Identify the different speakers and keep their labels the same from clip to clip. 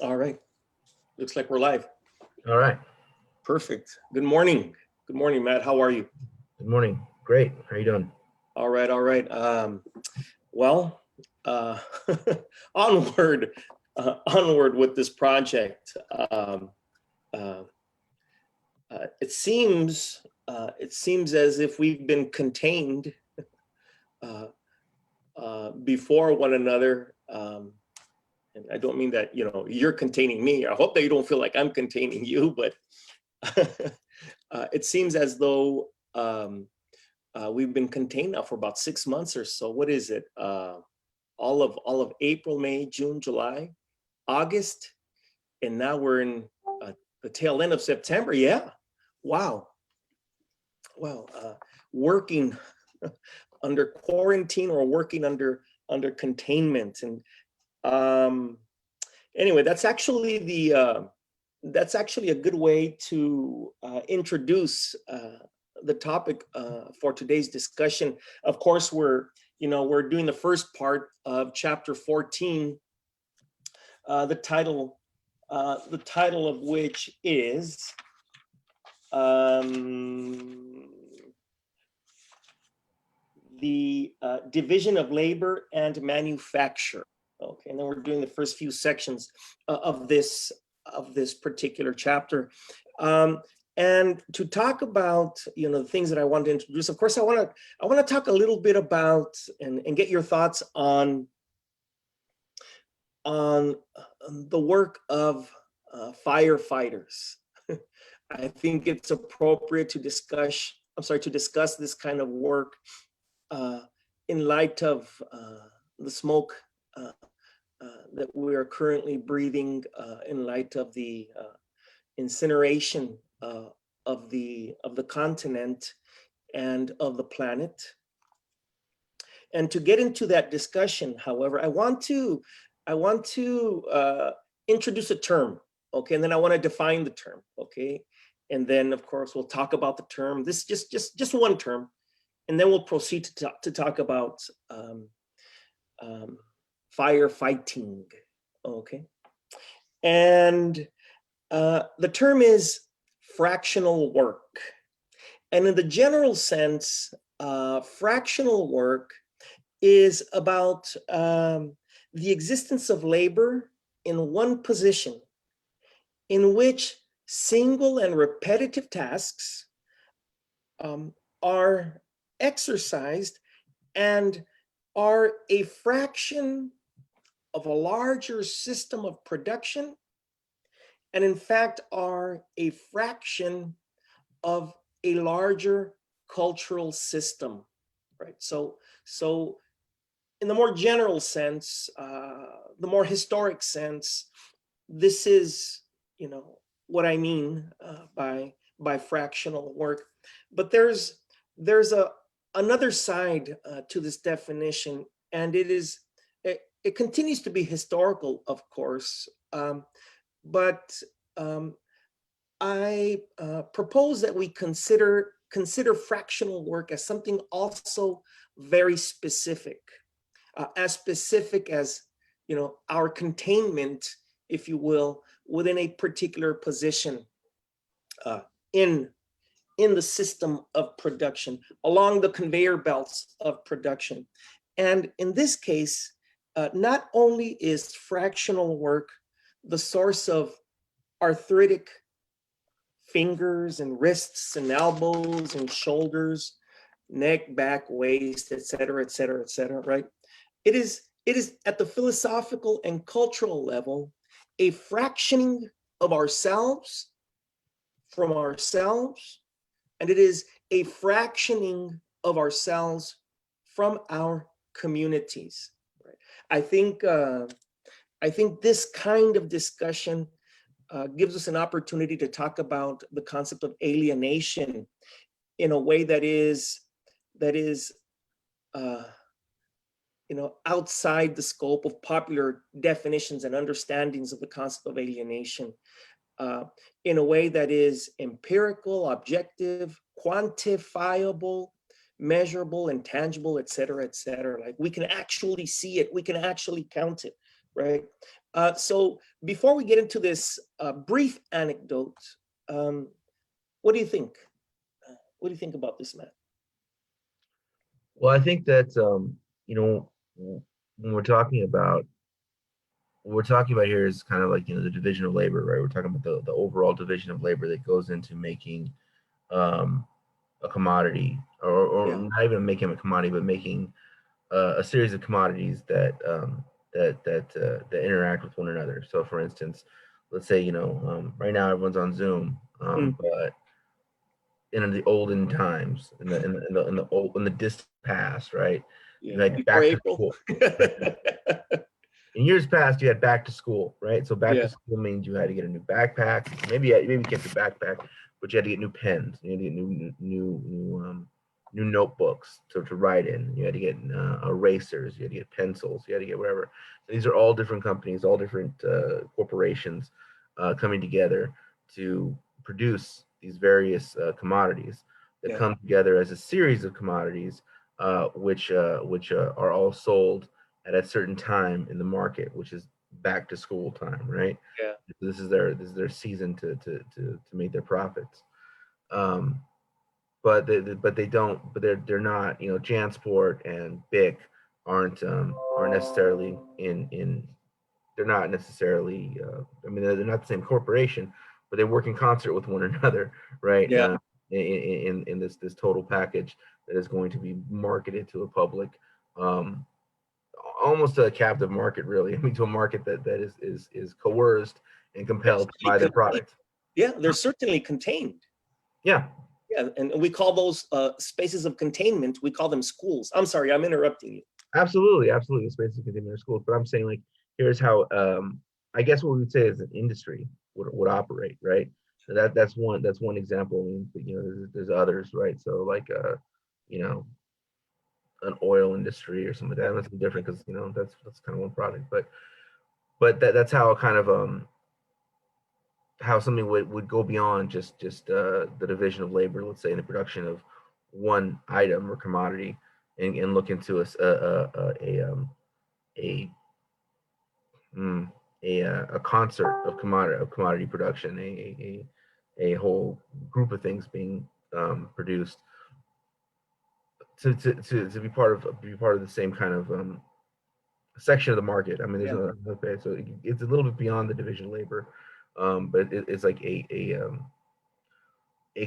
Speaker 1: All right. Looks like we're live.
Speaker 2: All right.
Speaker 1: Perfect. Good morning. Good morning, Matt. How are you?
Speaker 2: Good morning. Great. How are you doing?
Speaker 1: All right. All right. Well, uh, onward, onward with this project. Uh, it seems as if we've been contained uh, before one another. And I don't mean that, you're containing me. I hope that you don't feel like I'm containing you, but it seems as though we've been contained now for about 6 months or so. What is it? All of April, May, June, July, August, and now we're in the tail end of September. Yeah, wow. Well, working under quarantine or working under containment, and anyway, that's actually a good way to introduce the topic for today's discussion. Of course, we're doing the first part of chapter 14, the title of which is the division of labor and manufacture. Okay, and then we're doing the first few sections of this particular chapter. And to talk about the things that I want to introduce, of course, I want to talk a little bit about and get your thoughts on the work of firefighters. I think it's appropriate to discuss this kind of work in light of the smoke that we are currently breathing, in light of the incineration of the continent and of the planet. And to get into that discussion, however, I want to introduce a term, okay, and then I want to define the term, okay, and then of course we'll talk about the term. This just one term, and then we'll proceed to talk about firefighting, okay? And the term is fractional work. And in the general sense, fractional work is about the existence of labor in one position in which single and repetitive tasks are exercised and are a fraction of a larger system of production, and in fact are a fraction of a larger cultural system, right? So in the more general sense, the more historic sense, this is what I mean by fractional work. But there's another side to this definition, and it continues to be historical, of course, but I propose that we consider fractional work as something also very specific, as specific as our containment, if you will, within a particular position in the system of production, along the conveyor belts of production. And in this case, not only is fractional work the source of arthritic fingers and wrists and elbows and shoulders, neck, back, waist, et cetera, right? It is at the philosophical and cultural level a fractioning of ourselves from ourselves, and it is a fractioning of ourselves from our communities. Right? I think this kind of discussion gives us an opportunity to talk about the concept of alienation in a way that is outside the scope of popular definitions and understandings of the concept of alienation, in a way that is empirical, objective, quantifiable, measurable, and tangible, et cetera, et cetera. Like we can actually see it, we can actually count it, right? So before we get into this brief anecdote, what do you think? What do you think about this, Matt?
Speaker 2: Well, I think that you know, when we're talking about here is kind of like the division of labor, right? We're talking about the overall division of labor that goes into making um, a commodity, or
Speaker 1: Yeah.
Speaker 2: not even making a commodity, but making a series of commodities that interact with one another. So, for instance, let's say right now everyone's on Zoom,
Speaker 1: Mm.
Speaker 2: but in the olden times, in the distant past, right? You
Speaker 1: Yeah.
Speaker 2: had
Speaker 1: Before
Speaker 2: back to
Speaker 1: April.
Speaker 2: school. In years past, you had back to school, right? So back to
Speaker 1: Yeah.
Speaker 2: school means you had to get a new backpack. Maybe you kept your backpack, but you had to get new pens. You had to get new notebooks to write in. You had to get erasers. You had to get pencils. You had to get whatever. So these are all different companies, all different corporations coming together to produce these various commodities that
Speaker 1: Yeah.
Speaker 2: come together as a series of commodities, which are all sold at a certain time in the market, which is back to school time, right?
Speaker 1: Yeah.
Speaker 2: This is their season to make their profits. Um, but they're not, Jansport and Bic aren't necessarily in they're not necessarily I mean, they're not the same corporation, but they work in concert with one another, right?
Speaker 1: Yeah.
Speaker 2: In this total package that is going to be marketed to a public, um, almost a captive market, really. I mean, to a market that is coerced and
Speaker 1: They're
Speaker 2: compelled to
Speaker 1: certainly
Speaker 2: buy their
Speaker 1: contained.
Speaker 2: product.
Speaker 1: Yeah, they're certainly contained.
Speaker 2: Yeah,
Speaker 1: Yeah, and we call those spaces of containment. We call them schools. I'm sorry, I'm interrupting you.
Speaker 2: absolutely. The space is continuing in schools, but I'm saying, like, here's how I guess what we would say is an industry would operate, right? So that's one example. I mean, there's others, right? So like you know, an oil industry or something like that. That's different because that's kind of one product, but that's how kind of how something would go beyond just the division of labor, let's say, in the production of one item or commodity, and look into a mm, a concert of commodity production, a whole group of things being produced to be part of the same kind of section of the market. I mean, there's
Speaker 1: Yeah.
Speaker 2: no okay, so it's a little bit beyond the division of labor, but it's like a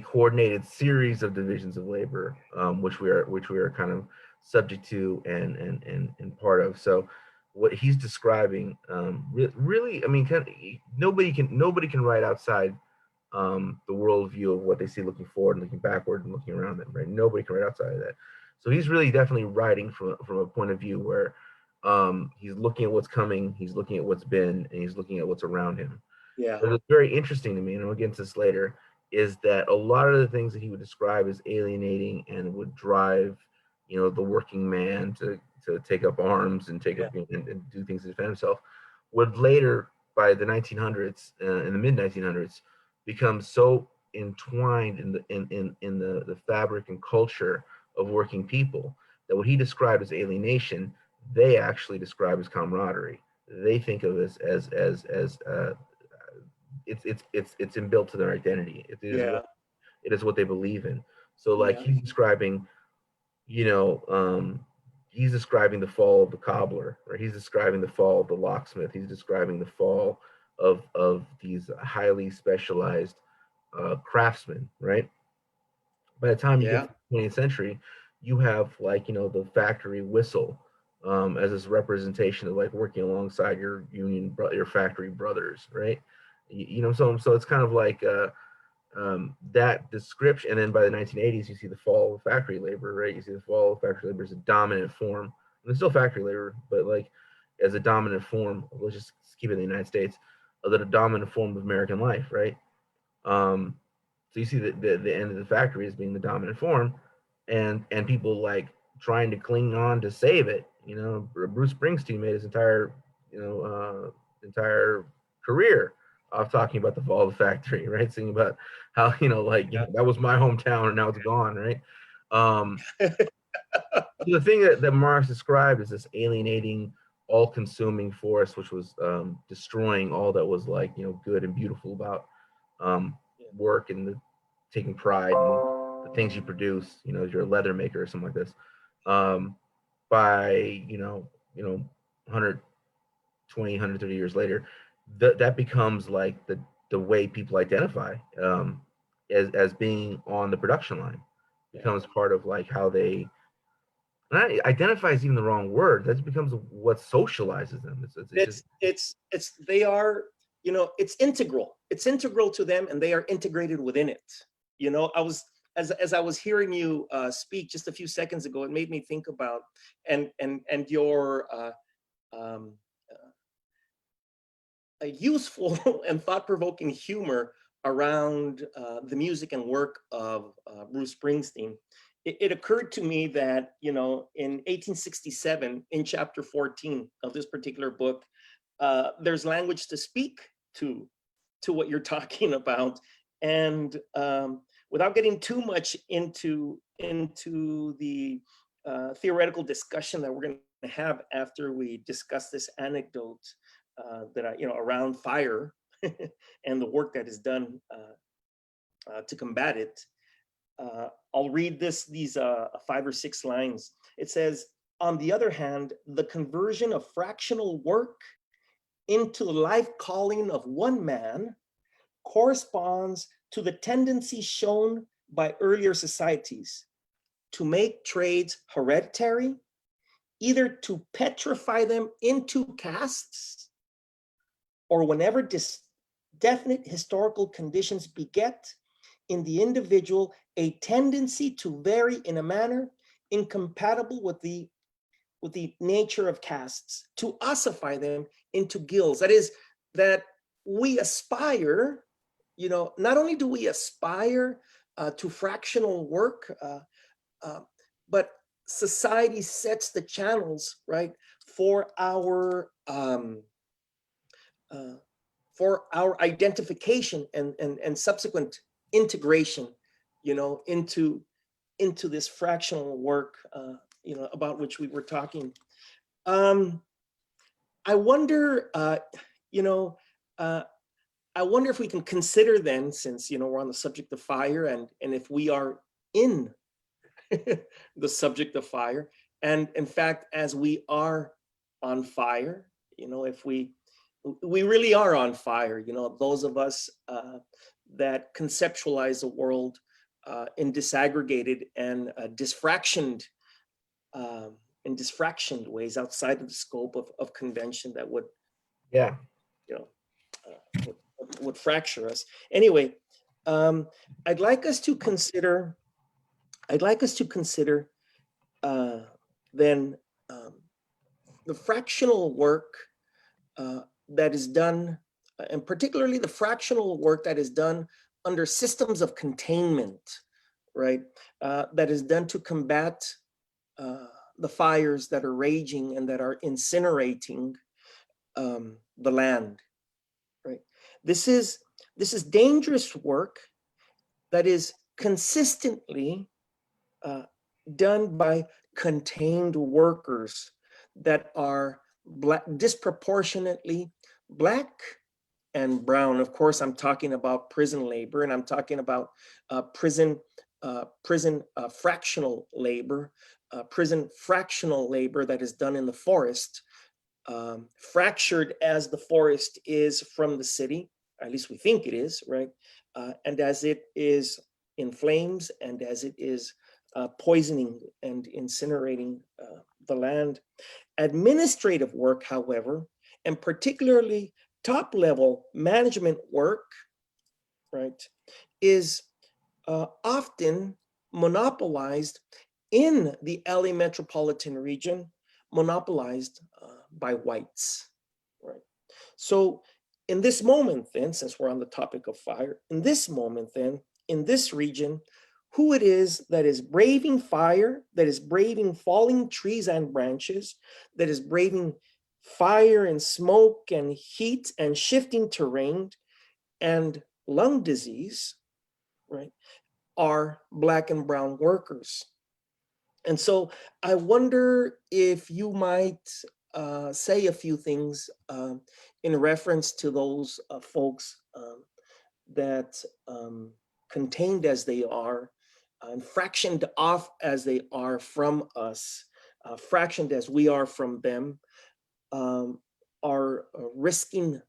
Speaker 2: coordinated series of divisions of labor, which we are kind of subject to and part of. So what he's describing, really, I mean, nobody can write outside the worldview of what they see looking forward and looking backward and looking around them, right? Nobody can write outside of that. So he's really definitely writing from a point of view where he's looking at what's coming, he's looking at what's been, and he's looking at what's around him.
Speaker 1: Yeah.
Speaker 2: But it's very interesting to me, and I'll get into this later, is that a lot of the things that he would describe as alienating and would drive, the working man to take up arms and take
Speaker 1: Yeah.
Speaker 2: up and do things to defend himself, would later, by the 1900s, in the mid 1900s, become so entwined in the fabric and culture of working people that what he described as alienation, they actually describe as camaraderie. They think of as it's inbuilt to their identity.
Speaker 1: Yeah.
Speaker 2: It is what they believe in. So like
Speaker 1: Yeah.
Speaker 2: you know, um, he's describing the fall of the cobbler, or he's describing the fall of the locksmith. He's describing the fall of these highly specialized craftsmen, right? By the time you get
Speaker 1: Yeah.
Speaker 2: to the 20th century, you have, like, the factory whistle, as this representation of, like, working alongside your factory brothers, right? So it's kind of like that description. And then by the 1980s, you see the fall of factory labor, right? You see the fall of factory labor as a dominant form. And it's still factory labor, but like as a dominant form. Let's just keep it in the United States, of the dominant form of American life, right? Um, so you see the end of the factory as being the dominant form, and people like trying to cling on to save it. Bruce Springsteen made his entire career off talking about the fall of the factory, right? Singing about how
Speaker 1: Yeah.
Speaker 2: that was my hometown and now it's gone, right? Um, so the thing that Marx described is this alienating all-consuming force, which was destroying all that was like, you know, good and beautiful about work and taking pride in the things you produce. You know, you're a leather maker or something like this. By you know, 120, 130 years later, that becomes like the way people identify as being on the production line. Becomes part of like how they, identify is even the wrong word. That becomes what socializes them. It's just,
Speaker 1: They are, you know, it's integral. It's integral to them, and they are integrated within it. You know, as I was hearing you speak just a few seconds ago, it made me think about and your um, a useful and thought-provoking humor around the music and work of Bruce Springsteen. It occurred to me that, you know, in 1867, in chapter 14 of this particular book, there's language to speak to what you're talking about. And without getting too much into the theoretical discussion that we're going to have after we discuss this anecdote that I, you know, around fire and the work that is done to combat it. I'll read these 5 or 6 lines. It says, on the other hand, the conversion of fractional work into the life calling of one man corresponds to the tendency shown by earlier societies to make trades hereditary, either to petrify them into castes, or whenever definite historical conditions beget in the individual a tendency to vary in a manner incompatible with the nature of castes, to ossify them into guilds. That is, that we aspire, you know, not only do we aspire to fractional work, but society sets the channels, right, for our identification and subsequent integration, you know, into this fractional work, you know, about which we were talking. I wonder, you know, I wonder if we can consider then, since, you know, we're on the subject of fire, and if we are in the subject of fire, and in fact, as we are on fire, you know, if we really are on fire, you know, those of us that conceptualize the world in disaggregated and disfractioned ways outside of the scope of convention that would,
Speaker 2: yeah,
Speaker 1: you know, would fracture us. Anyway, I'd like us to consider then the fractional work that is done, and particularly the fractional work that is done under systems of containment, right? That is done to combat the fires that are raging and that are incinerating the land, right? This is dangerous work that is consistently done by contained workers that are disproportionately Black and brown. Of course, I'm talking about prison labor, and I'm talking about prison fractional labor, that is done in the forest, fractured as the forest is from the city, at least we think it is, right? And as it is in flames, and as it is poisoning and incinerating the land. Administrative work, however, and particularly top-level management work, right, is often monopolized in the LA metropolitan region, monopolized by whites, right? So in this moment then, since we're on the topic of fire, in this moment then, in this region, who it is that is braving fire, that is braving falling trees and branches, that is braving fire and smoke and heat and shifting terrain and lung disease, right, are Black and brown workers. And so I wonder if you might say a few things in reference to those folks that contained as they are and fractioned off as they are from us, fractioned as we are from them, um, are risking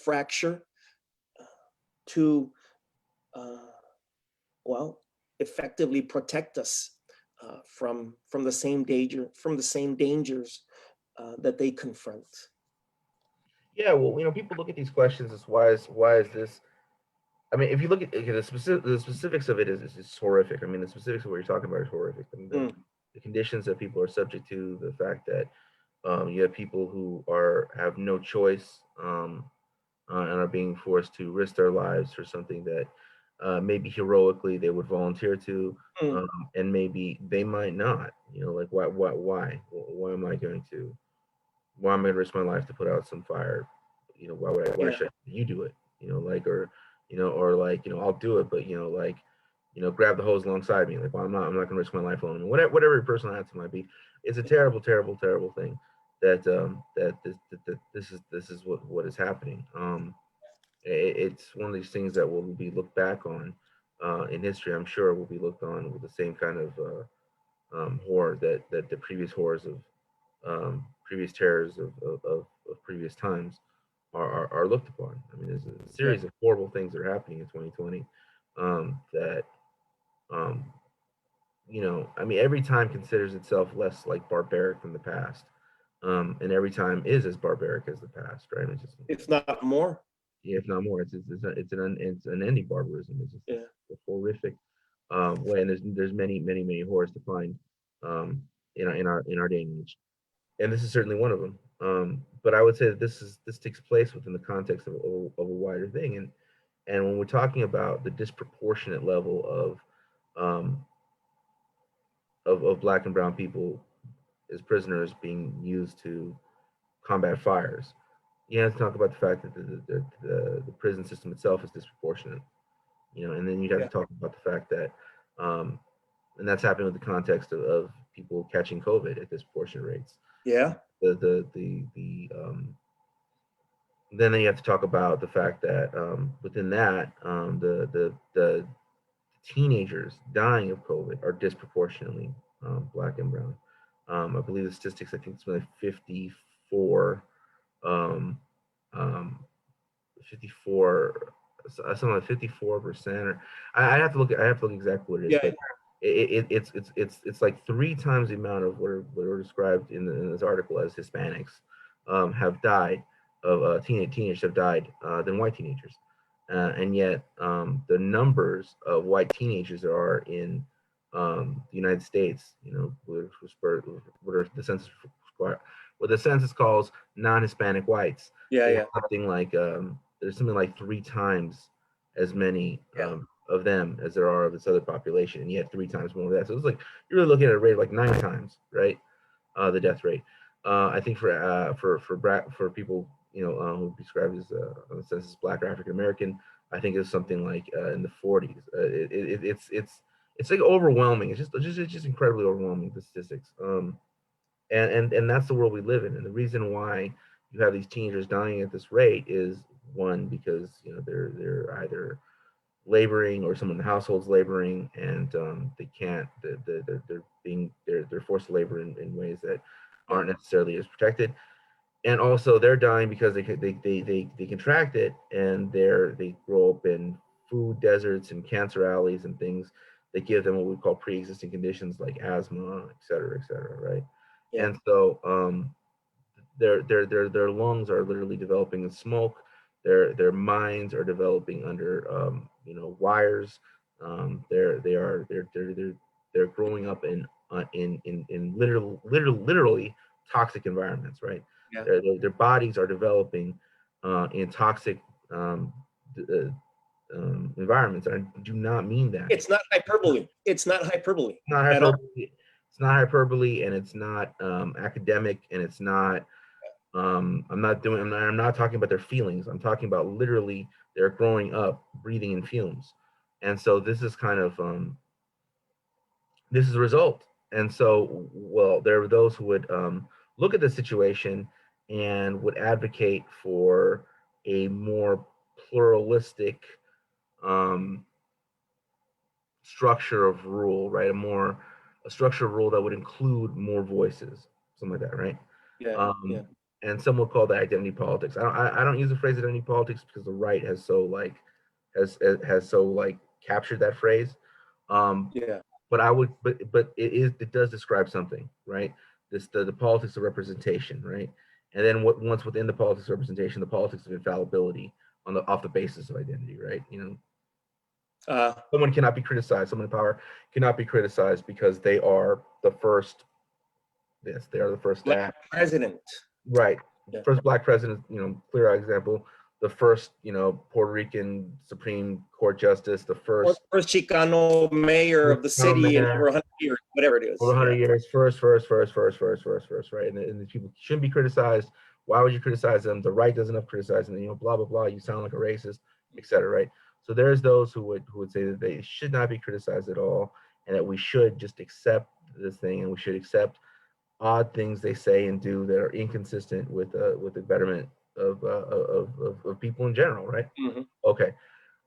Speaker 1: fracture to, uh, well, effectively protect us from the same dangers that they confront.
Speaker 2: Yeah, well, people look at these questions as why is this? I mean, if you look at okay, the specifics of it is horrific. I mean, the specifics of what you're talking about is horrific. I mean,
Speaker 1: Mm,
Speaker 2: the conditions that people are subject to, the fact that you have people who have no choice and are being forced to risk their lives for something that maybe heroically they would volunteer to,
Speaker 1: mm,
Speaker 2: and maybe they might not. Like why am I going to? Why am I going to risk my life to put out some fire? Why
Speaker 1: yeah,
Speaker 2: should you do it? Or like, I'll do it, but like, grab the hose alongside me. Like, well, I'm not going to risk my life alone. And whatever your personal answer might be, it's a terrible, terrible, terrible thing that this is what is happening. It's one of these things that will be looked back on in history. I'm sure will be looked on with the same kind of horror that the previous horrors of previous terrors of previous times are looked upon. I mean, there's a
Speaker 1: yeah,
Speaker 2: series of horrible things that are happening in 2020 that, um, I mean, every time considers itself less like barbaric than the past, and every time is as barbaric as the past, right? It's just,
Speaker 1: if not more.
Speaker 2: yeah, if not more. It's an ending barbarism. It's
Speaker 1: Yeah,
Speaker 2: a horrific way, and there's many many many horrors to find um, in our day and age, and this is certainly one of them. But I would say that this takes place within the context of a wider thing, and when we're talking about the disproportionate level um, of black and brown people as prisoners being used to combat fires, you have to talk about the fact that the prison system itself is disproportionate. And then you'd have
Speaker 1: yeah,
Speaker 2: to talk about the fact that, um, and that's happening with the context of people catching COVID at disproportionate rates.
Speaker 1: yeah,
Speaker 2: Then you have to talk about the fact that within that, the teenagers dying of COVID are disproportionately black and brown. I believe the statistics. I think it's like 54, um, um, 54, something like 54%. Or I have to look exactly what it is,
Speaker 1: yeah,
Speaker 2: but it's like three times the amount of what are described in this article as Hispanics have died of teenagers have died than white teenagers, and yet the numbers of white teenagers there are in the United States, what are the census what the census calls non-Hispanic whites,
Speaker 1: yeah,
Speaker 2: is
Speaker 1: yeah,
Speaker 2: something like there's something like three times as many
Speaker 1: yeah,
Speaker 2: of them as there are of this other population, and yet three times more of that. So it's like you're really looking at a rate of like nine times, right? The death rate. I think for people who described as on the census Black or African American, I think it's something like in the 40s. It's like overwhelming. It's just incredibly overwhelming, the statistics. And that's the world we live in. And the reason why you have these teenagers dying at this rate is, one, because they're either laboring or someone in the household's laboring, and they can't they're forced to labor in ways that
Speaker 1: yeah,
Speaker 2: aren't necessarily as protected. And also they're dying because they contract it, and they grow up in food deserts and cancer alleys and things that give them what we call pre-existing conditions like asthma, et cetera, right?
Speaker 1: yeah,
Speaker 2: And so their lungs are literally developing in smoke. Their minds are developing under wires. They're growing up in literally toxic environments, right?
Speaker 1: yeah.
Speaker 2: Their bodies are developing in toxic um, uh, environments. I do not mean that.
Speaker 1: It's not hyperbole. It's not hyperbole
Speaker 2: Not
Speaker 1: at all.
Speaker 2: hyperbole. It's not hyperbole, and it's not academic, and it's not. I'm not talking about their feelings. I'm talking about literally they're growing up breathing in fumes, and so this is the result. And so, well, there are those who would look at the situation and would advocate for a more pluralistic um, structure of rule, right? A structure of rule that would include more voices, something like that, right?
Speaker 1: Yeah, yeah,
Speaker 2: Um, and some would call that identity politics. I don't use the phrase identity politics because the right has so like has so like captured that phrase. Um,
Speaker 1: yeah.
Speaker 2: but it does describe something, right? This the politics of representation, right? And then once within the politics of representation, the politics of infallibility on the off the basis of identity, right? You know,
Speaker 1: Uh,
Speaker 2: someone cannot be criticized, someone in power cannot be criticized because they are the first this, they are the first to
Speaker 1: Black
Speaker 2: act.
Speaker 1: president.
Speaker 2: Right.
Speaker 1: Yeah.
Speaker 2: First black president, you know, clear example. The first, you know, Puerto Rican Supreme Court justice, the
Speaker 1: Or
Speaker 2: first
Speaker 1: first Chicano mayor of the city in over
Speaker 2: mayor
Speaker 1: 100 years, whatever it
Speaker 2: over
Speaker 1: is.
Speaker 2: 100
Speaker 1: Yeah.
Speaker 2: years, first, right? And the people shouldn't be criticized. Why would you criticize them? The right doesn't have criticize them, you know, blah, blah, blah. You sound like a racist, etc. Right? So there's those who would say that they should not be criticized at all and that we should just accept this thing and we should accept odd things they say and do that are inconsistent with the betterment of people in general, right?
Speaker 1: Mhm.
Speaker 2: Okay.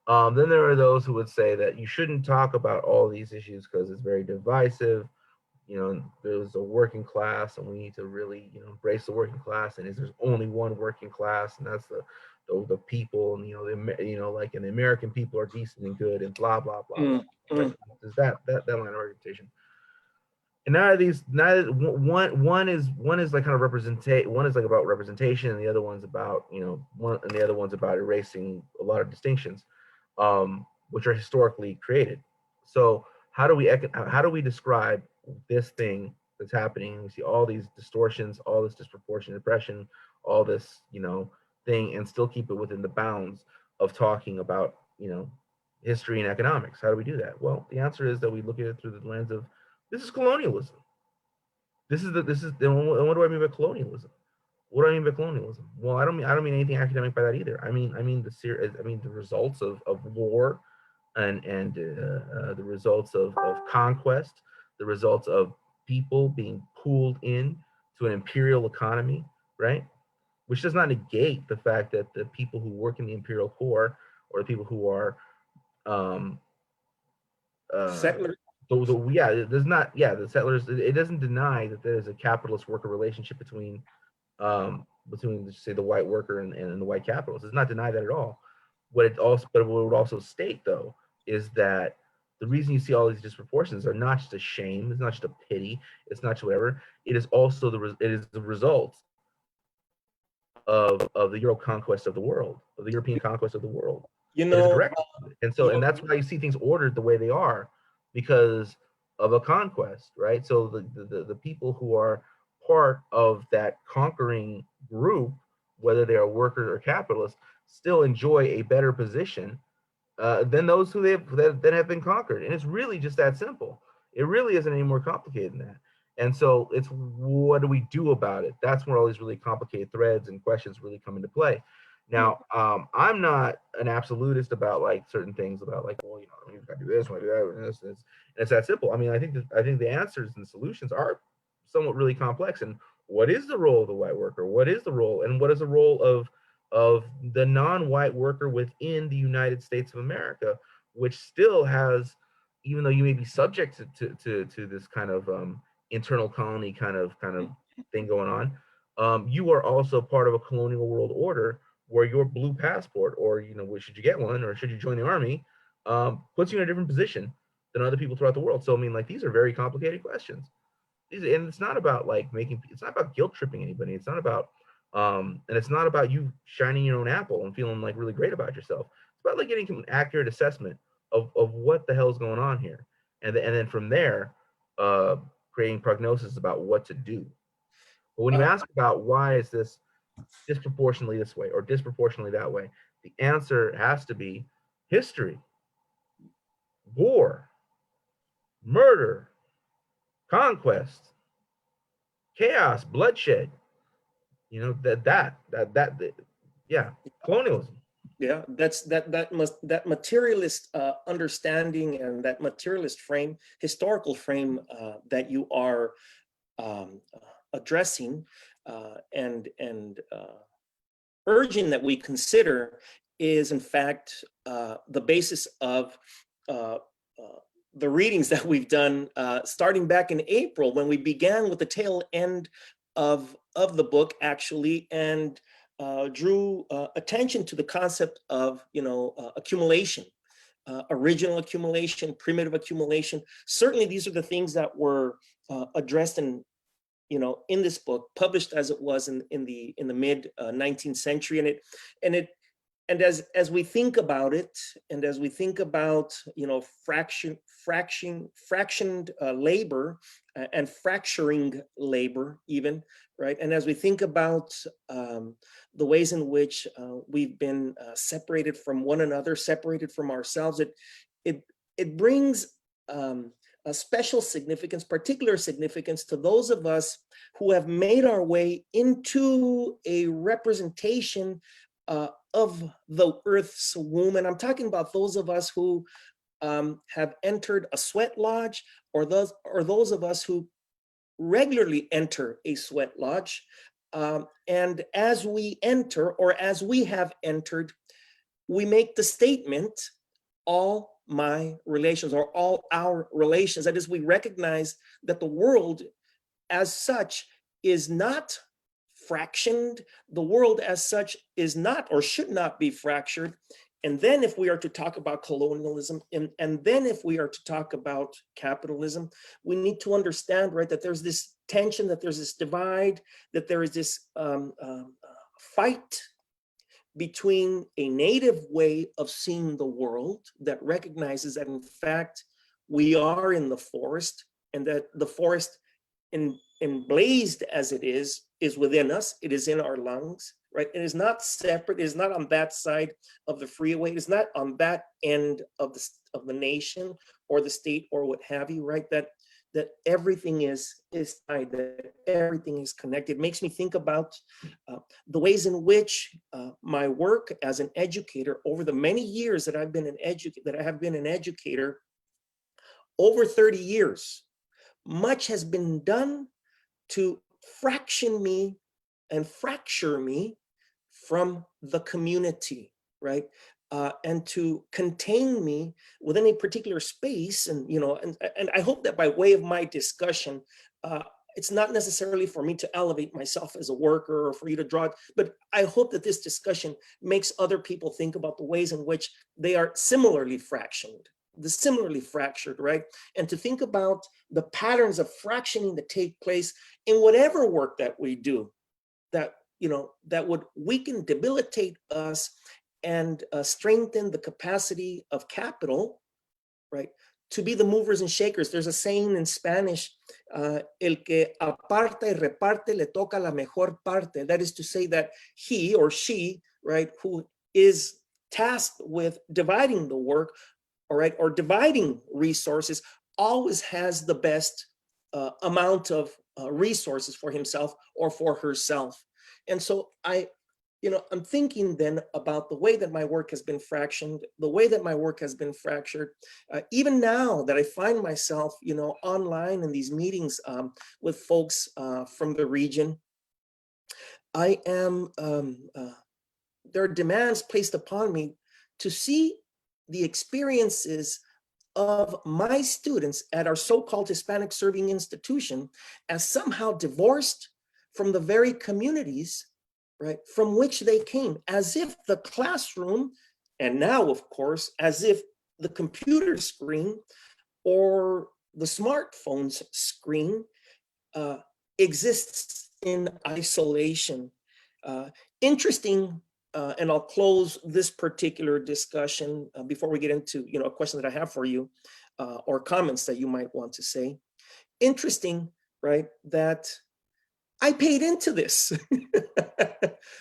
Speaker 2: Then there are those who would say that you shouldn't talk about all these issues because it's very divisive. You know, there's a working class, and we need to really, you know, embrace the working class. And there's only one working class, and that's the people, and you know, you know, like, and the American people are decent and good, and blah blah blah blah.
Speaker 1: Mm,
Speaker 2: Right?
Speaker 1: mm.
Speaker 2: There's that line of argumentation. And now these now one is like kind of representate one is like about representation and the other one's about, you know, one and the other one's about erasing a lot of distinctions, which are historically created. So how do we describe this thing that's happening? We see all these distortions, all this disproportionate oppression, all this, you know, thing, and still keep it within the bounds of talking about, you know, history and economics. How do we do that? Well, the answer is that we look at it through the lens of this is colonialism. What do I mean by colonialism? What do I mean by colonialism? Well, I don't mean anything academic by that either. I mean the results of war and the results of conquest, the results of people being pulled in to an imperial economy, right? Which does not negate the fact that the people who work in the imperial core or the people who are um, uh,
Speaker 1: Settler.
Speaker 2: yeah, there's not, yeah, the settlers, it doesn't deny that there's a capitalist worker relationship between say the white worker and the white capitalist. It does not deny that at all. What it would also state though is that the reason you see all these disproportions are not just a shame, it's not just a pity, it's not just whatever. It is also it is the result of the Euro conquest of the world, of the European conquest of the world.
Speaker 1: You
Speaker 2: It is
Speaker 1: know,
Speaker 2: direct. And
Speaker 1: you,
Speaker 2: that's why you see things ordered the way they are because of a conquest, right? So the people who are part of that conquering group, whether they are workers or capitalists, still enjoy a better position than those that have been conquered. And it's really just that simple. It really isn't any more complicated than that. And so it's what do we do about it? That's where all these really complicated threads and questions really come into play.
Speaker 1: mm,
Speaker 2: Now, I'm not an absolutist about like certain things about like, well, you know, I mean, you got to do this, want to do that, and and it's that simple. I mean, I think the answers and solutions are somewhat really complex. And what is the role of the white worker? What is the role, and what is the role of the non-white worker within the United States of America, which still has, even though you may be subject to this kind of internal colony kind of
Speaker 1: mm.
Speaker 2: thing going on, you are also part of a colonial world order where your blue passport, or you know, should you get one, or should you join the army, puts you in a different position than other people throughout the world. So I mean, like, these are very complicated questions. And it's not about like it's not about guilt tripping anybody. It's not about and it's not about you shining your own apple and feeling like really great about yourself. It's about like getting an accurate assessment of what the hell's going on here, and then from there, uh, creating prognosis about what to do. But when you
Speaker 1: uh,
Speaker 2: ask about why is this disproportionately this way or disproportionately that way, the answer has to be history, war, murder, conquest, chaos, bloodshed. You know, yeah, colonialism.
Speaker 1: yeah, that materialist understanding and that materialist frame, historical frame that you are um, addressing and urging that we consider is, in fact, the basis of the readings that we've done starting back in April, when we began with the tail end of the book, actually, and drew attention to the concept of, accumulation, original accumulation, primitive accumulation. Certainly, these are the things that were addressed in this book, published as it was in the mid 19th century, and as we think about it, and as we think about fractioned labor and fracturing labor, even, right, and as we think about the ways in which we've been separated from one another, separated from ourselves, it brings a special significance, particular significance, to those of us who have made our way into a representation of the Earth's womb. And I'm talking about those of us who have entered a sweat lodge, or those of us who regularly enter a sweat lodge. And as we enter, or as we have entered, we make the statement, all my relations, or all our relations. That is, we recognize that the world as such is not fractioned. The world as such is not, or should not be, fractured. And then if we are to talk about colonialism, and then if we are to talk about capitalism, we need to understand, right, that there's this tension, that there's this divide, that there is this fight between a native way of seeing the world that recognizes that, in fact, we are in the forest, and that the forest, emblazed as it is within us. It is in our lungs, right? It is not separate. It is not on that side of the freeway. It is not on that end of the nation or the state or what have you, right? That everything is tied, that everything is connected. It makes me think about the ways in which my work as an educator, over the many years that I've been an educator, over 30 years, much has been done to fraction me and fracture me from the community, right? And to contain me within a particular space. And, and I hope that by way of my discussion, it's not necessarily for me to elevate myself as a worker or for you to draw, but I hope that this discussion makes other people think about the ways in which they are similarly fractured, right? And to think about the patterns of fractioning that take place in whatever work that we do, that would weaken, debilitate us, and strengthen the capacity of capital, right, to be the movers and shakers. There's a saying in Spanish, el que aparta y reparte le toca la mejor parte. That is to say that he or she, right, who is tasked with dividing the work, all right, or dividing resources, always has the best amount of resources for himself or for herself. And so I'm thinking then about the way that my work has been fractioned, the way that my work has been fractured. Even now that I find myself, online in these meetings with folks from the region, I am, there are demands placed upon me to see the experiences of my students at our so-called Hispanic serving institution as somehow divorced from the very communities, right, from which they came, as if the classroom, and now, of course, as if the computer screen or the smartphone's screen exists in isolation. Interesting, and I'll close this particular discussion before we get into a question that I have for you, or comments that you might want to say. Interesting, right, that I paid into this.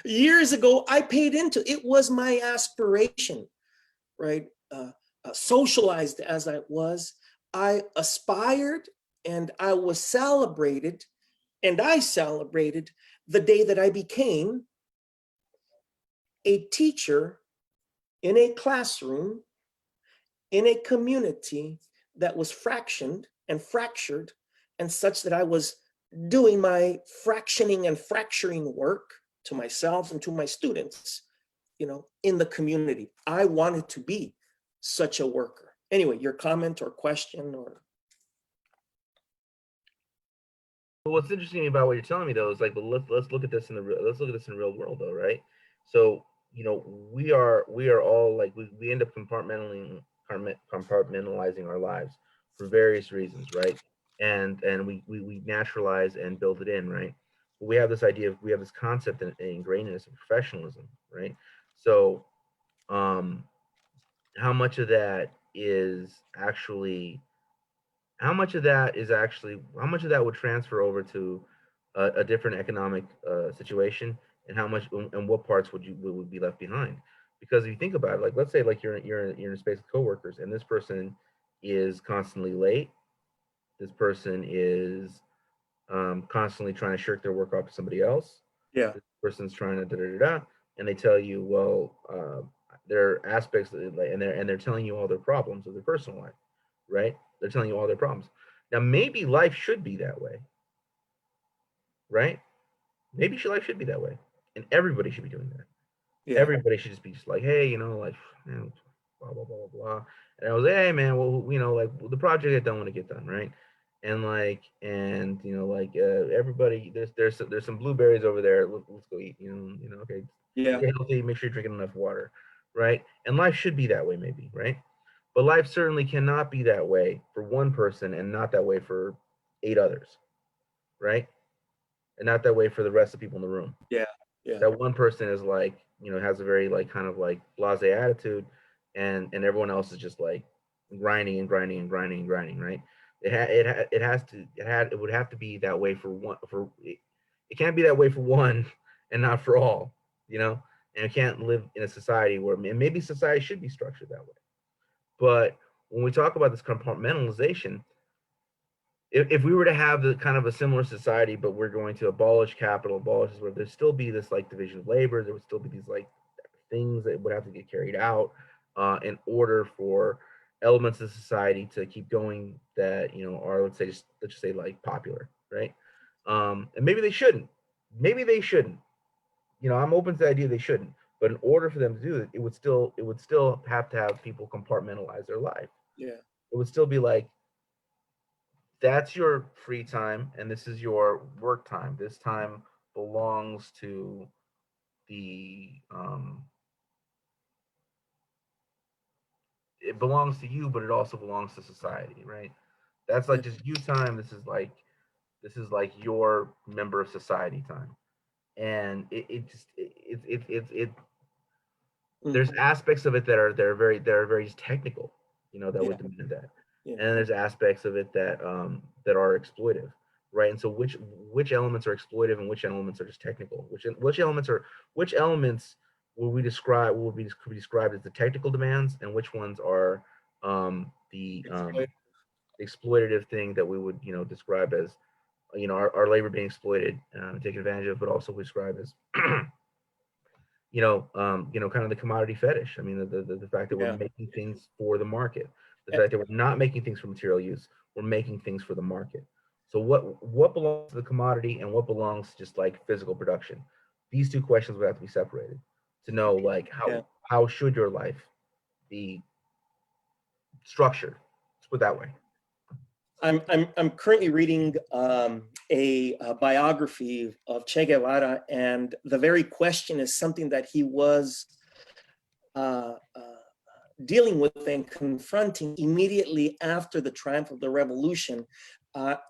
Speaker 1: Years ago, I paid into it. It was my aspiration, right? Socialized as I was, I aspired, and I was celebrated, and I celebrated the day that I became a teacher in a classroom, in a community that was fractioned and fractured, and such that I was doing my fractioning and fracturing work to myself and to my students, in the community. I wanted to be such a worker. Anyway, your comment or question or.
Speaker 2: Well, what's interesting about what you're telling me though is like, but let's look at this in the real world though, right? So we are all like we end up compartmentalizing our lives for various reasons, right? And we naturalize and build it in, right? But we have this concept ingrained in us of professionalism, right? So how much of that is actually how much of that would transfer over to a different economic situation, and how much and what parts would be left behind? Because if you think about it, like let's say like you're in a space with coworkers, and this person is constantly late, this person is constantly trying to shirk their work off to somebody else,
Speaker 1: Yeah.
Speaker 2: this person's trying to da da da, and they tell you, well, there are aspects that, and they're telling you all their problems of their personal life, right? They're telling you all their problems. Now, maybe life should be that way, right? Maybe life should be that way, and everybody should be doing that.
Speaker 1: Yeah.
Speaker 2: Everybody should just be just like, hey, like, blah blah blah blah. And I was like, hey man, well, like the project I don't want to get done, right? And like, and like everybody, there's some blueberries over there. Let's go eat. Okay.
Speaker 1: Yeah.
Speaker 2: Stay healthy. Make sure you're drinking enough water, right? And life should be that way, maybe, right? But life certainly cannot be that way for one person and not that way for 8 others, right? And not that way for the rest of the people in the room.
Speaker 1: Yeah. Yeah.
Speaker 2: That one person is like, has a very like kind of like blasé attitude, and everyone else is just like grinding and grinding and grinding and grinding, right? It would have to be that way for one. It can't be that way for one and not for all, and it can't live in a society where, and maybe society should be structured that way. But when we talk about this compartmentalization, if we were to have the kind of a similar society, but we're going to abolish capital, where there'd still be this like division of labor, there would still be these like things that would have to get carried out in order for elements of society to keep going that are let's just say like popular, right? And maybe they shouldn't. Maybe they shouldn't. I'm open to the idea they shouldn't. But in order for them to do it, it would still have to have people compartmentalize their life.
Speaker 1: Yeah.
Speaker 2: It would still be like, that's your free time and this is your work time. This time belongs to the it belongs to you, but it also belongs to society, right? That's like just you time. This is like your member of society time. And there's aspects of it that are very technical, that would demand that.
Speaker 1: Yeah.
Speaker 2: And there's aspects of it that that are exploitive, right? And so which elements are exploitive and which elements are just technical? Which elements could be described as the technical demands, and which ones are the exploitative thing that we would describe as our labor being exploited, taken advantage of, but also we describe as kind of the commodity fetish. I mean, the fact that we're making things for the market, the fact that we're not making things for material use, we're making things for the market. So what belongs to the commodity and what belongs to just like physical production? These two questions would have to be separated to know like how should your life be structured? Let's put it that way.
Speaker 1: I'm currently reading a biography of Che Guevara, and the very question is something that he was dealing with and confronting immediately after the triumph of the revolution.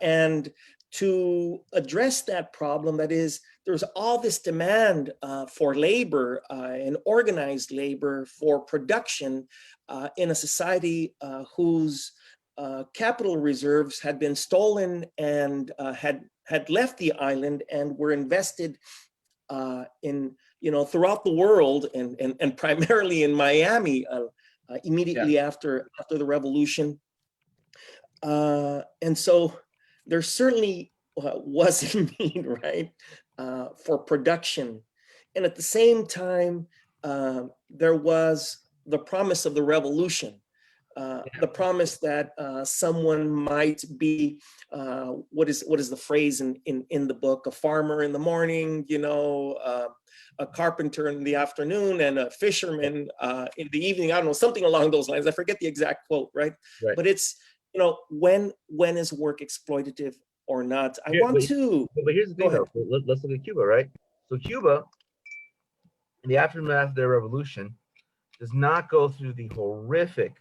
Speaker 1: And to address that problem, that is, there's all this demand for labor and organized labor for production in a society whose capital reserves had been stolen and had left the island and were invested in throughout the world and primarily in Miami immediately after the revolution. And so there certainly was a need, right, for production. And at the same time, there was the promise of the revolution. the promise that someone might be, what is the phrase in the book, a farmer in the morning, a carpenter in the afternoon, and a fisherman in the evening. I don't know, something along those lines. I forget the exact quote, right?
Speaker 2: Right.
Speaker 1: But it's, when is work exploitative or not? I
Speaker 2: Here,
Speaker 1: want to
Speaker 2: but here's the
Speaker 1: go
Speaker 2: thing,
Speaker 1: ahead.
Speaker 2: though. Let's look at Cuba, right? So Cuba, in the aftermath of their revolution, does not go through the horrific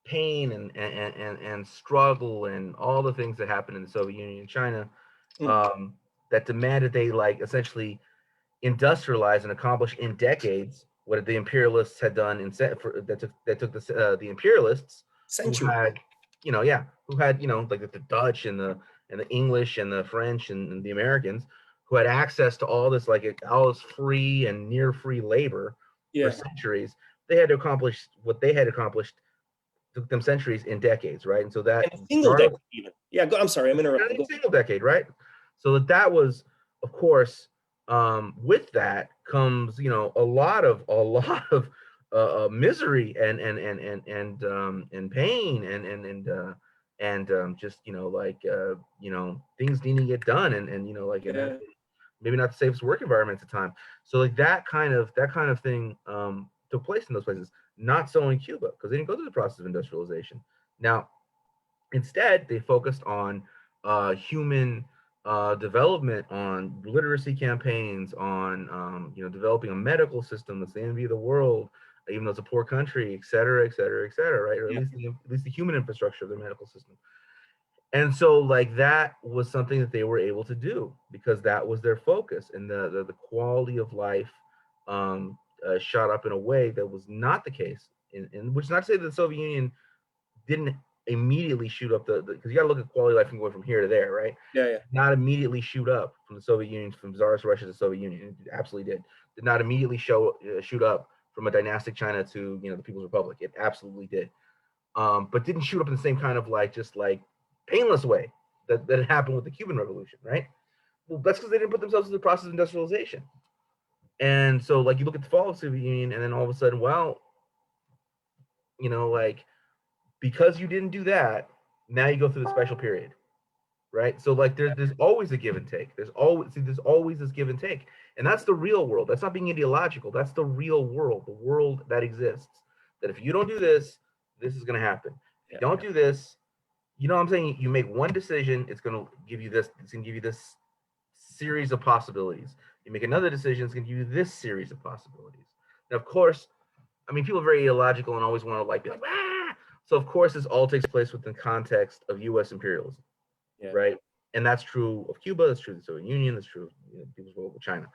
Speaker 2: pain and struggle and all the things that happened in the Soviet Union and China, that demanded they essentially industrialize and accomplish in decades what the imperialists had done that took the imperialists who
Speaker 1: Century.
Speaker 2: had who had like the Dutch and the English and the French and the Americans who had access to all this all this free and near free labor for
Speaker 1: Yeah.
Speaker 2: centuries. They had to accomplish what they had accomplished took them centuries in decades, right? And so that
Speaker 1: And a single decade even. Yeah, I'm sorry, I'm interrupting.
Speaker 2: a single decade, right? So that was, of course, with that comes a lot of misery and pain and just things needing to get done and
Speaker 1: Yeah.
Speaker 2: maybe not the safest work environment at the time. So that kind of thing took place in those places. Not so in Cuba because they didn't go through the process of industrialization. Now, instead, they focused on human development, on literacy campaigns, on developing a medical system that's the envy of the world, even though it's a poor country, et cetera, et cetera, et cetera, right? Or
Speaker 1: Yeah.
Speaker 2: at least the human infrastructure of their medical system. And so that was something that they were able to do because that was their focus, and the quality of life shot up in a way that was not the case. Which is not to say that the Soviet Union didn't immediately shoot up because you got to look at quality of life and going from here to there, right?
Speaker 1: Yeah.
Speaker 2: Not immediately shoot up from the Soviet Union, from Tsarist Russia to the Soviet Union. It absolutely did. Did not immediately shoot up from a dynastic China to the People's Republic. It absolutely did. But didn't shoot up in the same kind of just painless way that happened with the Cuban Revolution, right? Well, that's because they didn't put themselves in the process of industrialization. And so you look at the fall of the Soviet Union, and then all of a sudden, well, because you didn't do that, now you go through the special period, right? So there's always a give and take. There's always this give and take, and that's the real world. That's not being ideological. That's the real world, the world that exists. That if you don't do this, this is going to happen. If you don't do this, what I'm saying? You make one decision, it's going to give you this. It's going to give you this series of possibilities. You make another decision, it's going to give you this series of possibilities. Now, of course, I mean, people are very illogical and always want to be like, ah! So of course, this all takes place within the context of U.S. imperialism, right? And that's true of Cuba. That's true of the Soviet Union. That's true of people's role with China.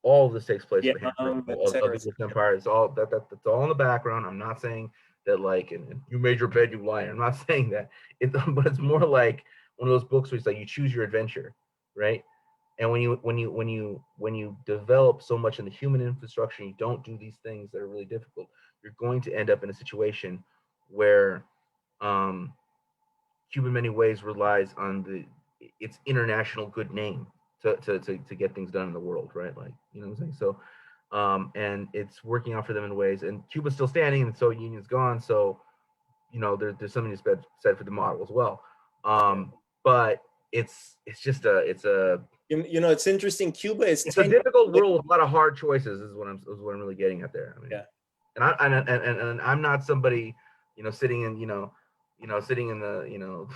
Speaker 2: All of this takes place in the hands of the U.S. empire. It's all that's all in the background. I'm not saying that and you made your bed, you lie. I'm not saying that. But it's more like one of those books where it's you choose your adventure, right? And when you develop so much in the human infrastructure, and you don't do these things that are really difficult, you're going to end up in a situation where Cuba in many ways relies on its international good name to get things done in the world, right? What I'm saying? So and it's working out for them in ways, and Cuba's still standing and the Soviet Union's gone, so there's something to be said for the model as well. But it's just it's
Speaker 1: interesting. Cuba is
Speaker 2: it's a difficult world with a lot of hard choices. Is what I'm really getting at there. I mean, and I'm not somebody sitting in sitting in the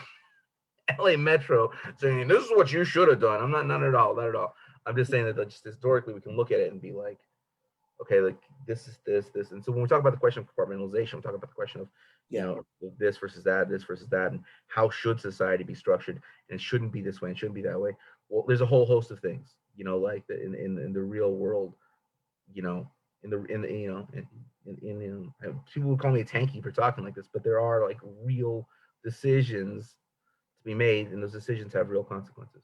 Speaker 2: LA Metro saying this is what you should have done. I'm not at all. I'm just saying that just historically we can look at it and be like, okay, this is this. And so when we talk about the question of compartmentalization, we talk about the question of this versus that, and how should society be structured, and it shouldn't be this way and shouldn't be that way. Well, there's a whole host of things, in the real world, in people would call me a tanky for talking like this, but there are real decisions to be made, and those decisions have real consequences.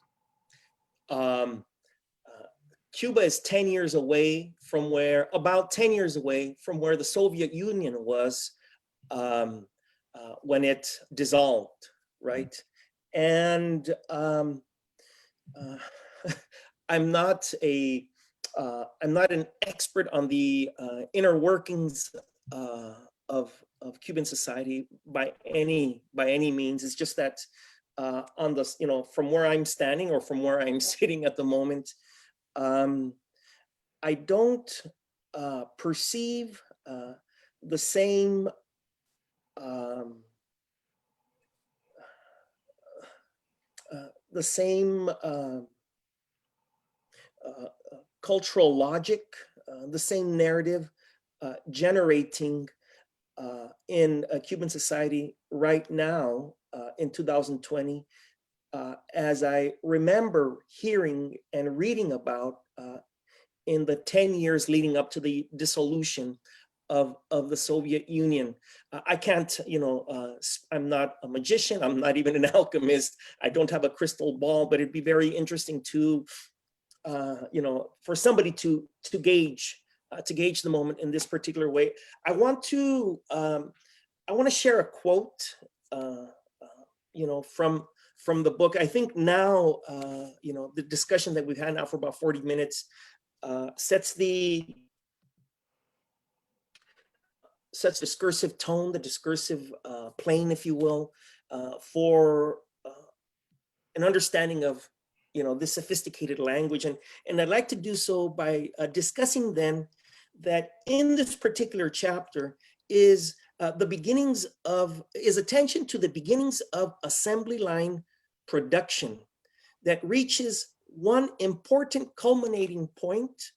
Speaker 1: Cuba is 10 years away from about 10 years away from where the Soviet Union was when it dissolved, right? And I'm not an expert on the inner workings of Cuban society by any means. It's just that on the, from where I'm standing or from where I'm sitting at the moment, I don't perceive the same the same cultural logic, the same narrative generating in Cuban society right now in 2020, as I remember hearing and reading about in the 10 years leading up to the dissolution of the Soviet Union. I can't, I'm not a magician. I'm not even an alchemist. I don't have a crystal ball, but it'd be very interesting to, for somebody to gauge the moment in this particular way. I want to share a quote, from the book. I think now, the discussion that we've had now for about 40 minutes sets the discursive tone, the discursive plane, if you will, for an understanding of, this sophisticated language. And I'd like to do so by discussing then that in this particular chapter is attention to the beginnings of assembly line production that reaches one important culminating point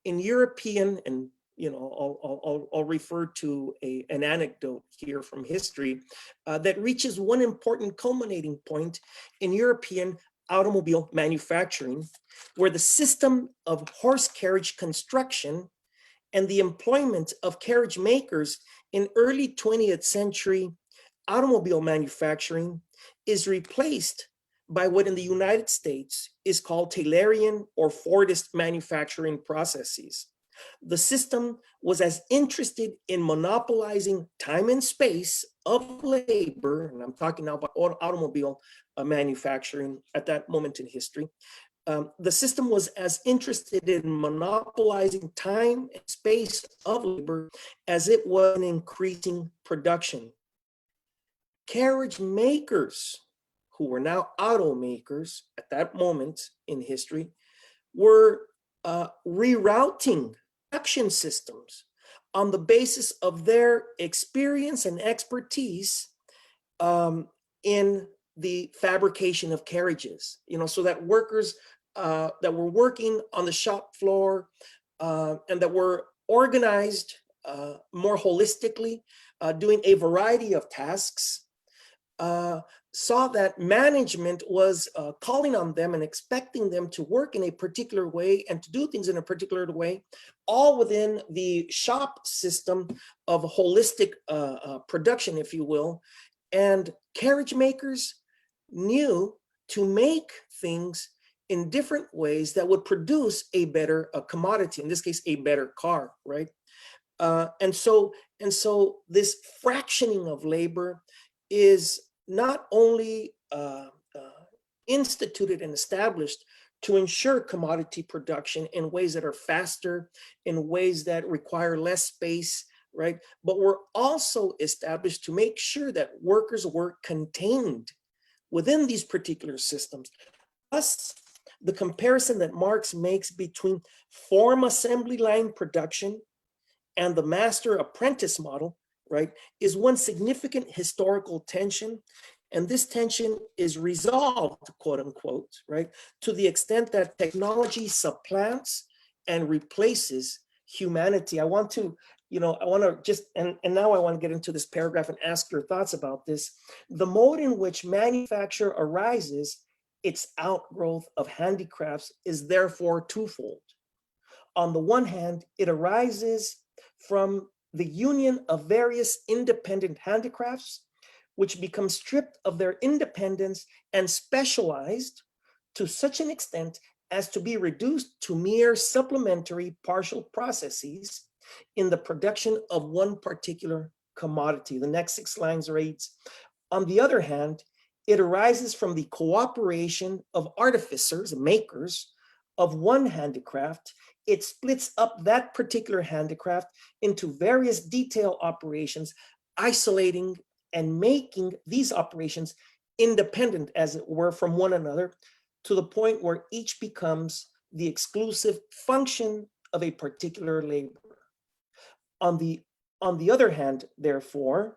Speaker 1: in European, and I'll refer to an anecdote here from history that reaches one important culminating point in European automobile manufacturing, where the system of horse carriage construction and the employment of carriage makers in early 20th century automobile manufacturing is replaced by what in the United States is called Taylorian or Fordist manufacturing processes. The system was as interested in monopolizing time and space of labor, and I'm talking now about automobile manufacturing at that moment in history. The system was as interested in monopolizing time and space of labor as it was in increasing production. Carriage makers, who were now automakers at that moment in history, were rerouting production systems on the basis of their experience and expertise in the fabrication of carriages, so that workers that were working on the shop floor and that were organized more holistically, doing a variety of tasks, saw that management was calling on them and expecting them to work in a particular way and to do things in a particular way, all within the shop system of holistic production, if you will. And carriage makers knew to make things in different ways that would produce a better commodity, in this case, a better car, right? And so this fractioning of labor is not only instituted and established to ensure commodity production in ways that are faster, in ways that require less space, right? But we're also established to make sure that workers were contained within these particular systems. Thus, the comparison that Marx makes between form assembly line production and the master apprentice model, right, is one significant historical tension. And this tension is resolved, quote unquote, right, to the extent that technology supplants and replaces humanity. I want to just, and now I want to get into this paragraph and ask your thoughts about this. The mode in which manufacture arises, its outgrowth of handicrafts, is therefore twofold. On the one hand, it arises from the union of various independent handicrafts, which become stripped of their independence and specialized to such an extent as to be reduced to mere supplementary partial processes in the production of one particular commodity. The next 6 lines reads, on the other hand, it arises from the cooperation of artificers, makers of one handicraft. It splits up that particular handicraft into various detail operations isolating and making these operations independent, as it were, from one another, to the point where each becomes the exclusive function of a particular labor. On the, on the other hand, therefore,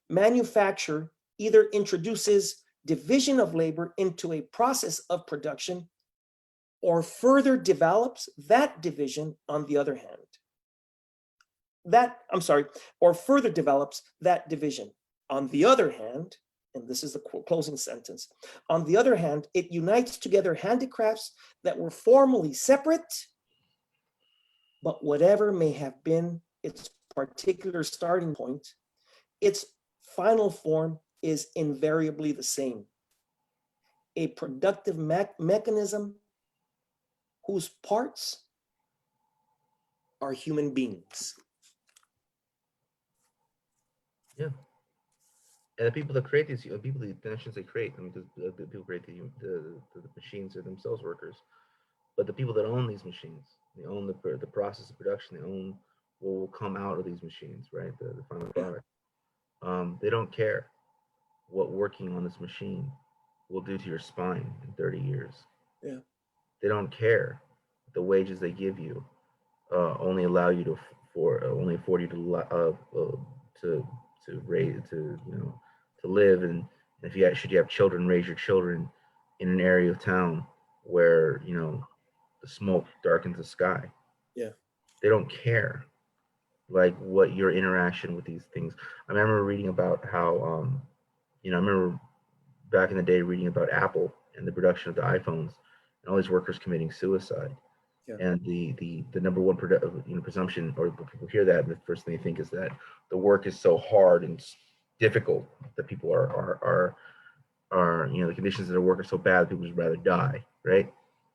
Speaker 1: manufacture either introduces division of labor into a process of production or further develops that division on the other hand. Or further develops that division. On the other hand, and this is the closing sentence, on the other hand, it unites together handicrafts that were formerly separate, but whatever may have been its particular starting point, its final form is invariably the same. A productive mechanism whose parts are human beings.
Speaker 2: Yeah. And the people that create these, people, the nations they create, I mean, because the people create the machines are themselves workers, but the people that own these machines, they own the process of production, they own what will come out of these machines, right? The final product. They don't care what working on this machine will do to your spine in 30 years.
Speaker 1: Yeah.
Speaker 2: They don't care the wages they give you only allow you to only afford you to raise to live, and if you should you have children, raise your children in an area of town where the smoke darkens the sky.
Speaker 1: Yeah.
Speaker 2: They don't care like what your interaction with these things. I remember reading about how I remember back in the day reading about Apple and the production of the iPhones and all these workers committing suicide.
Speaker 1: Yeah.
Speaker 2: And the number one presumption, or people hear that, and the first thing they think is that the work is so hard and difficult that people are the conditions of their work are so bad that people just rather die, right?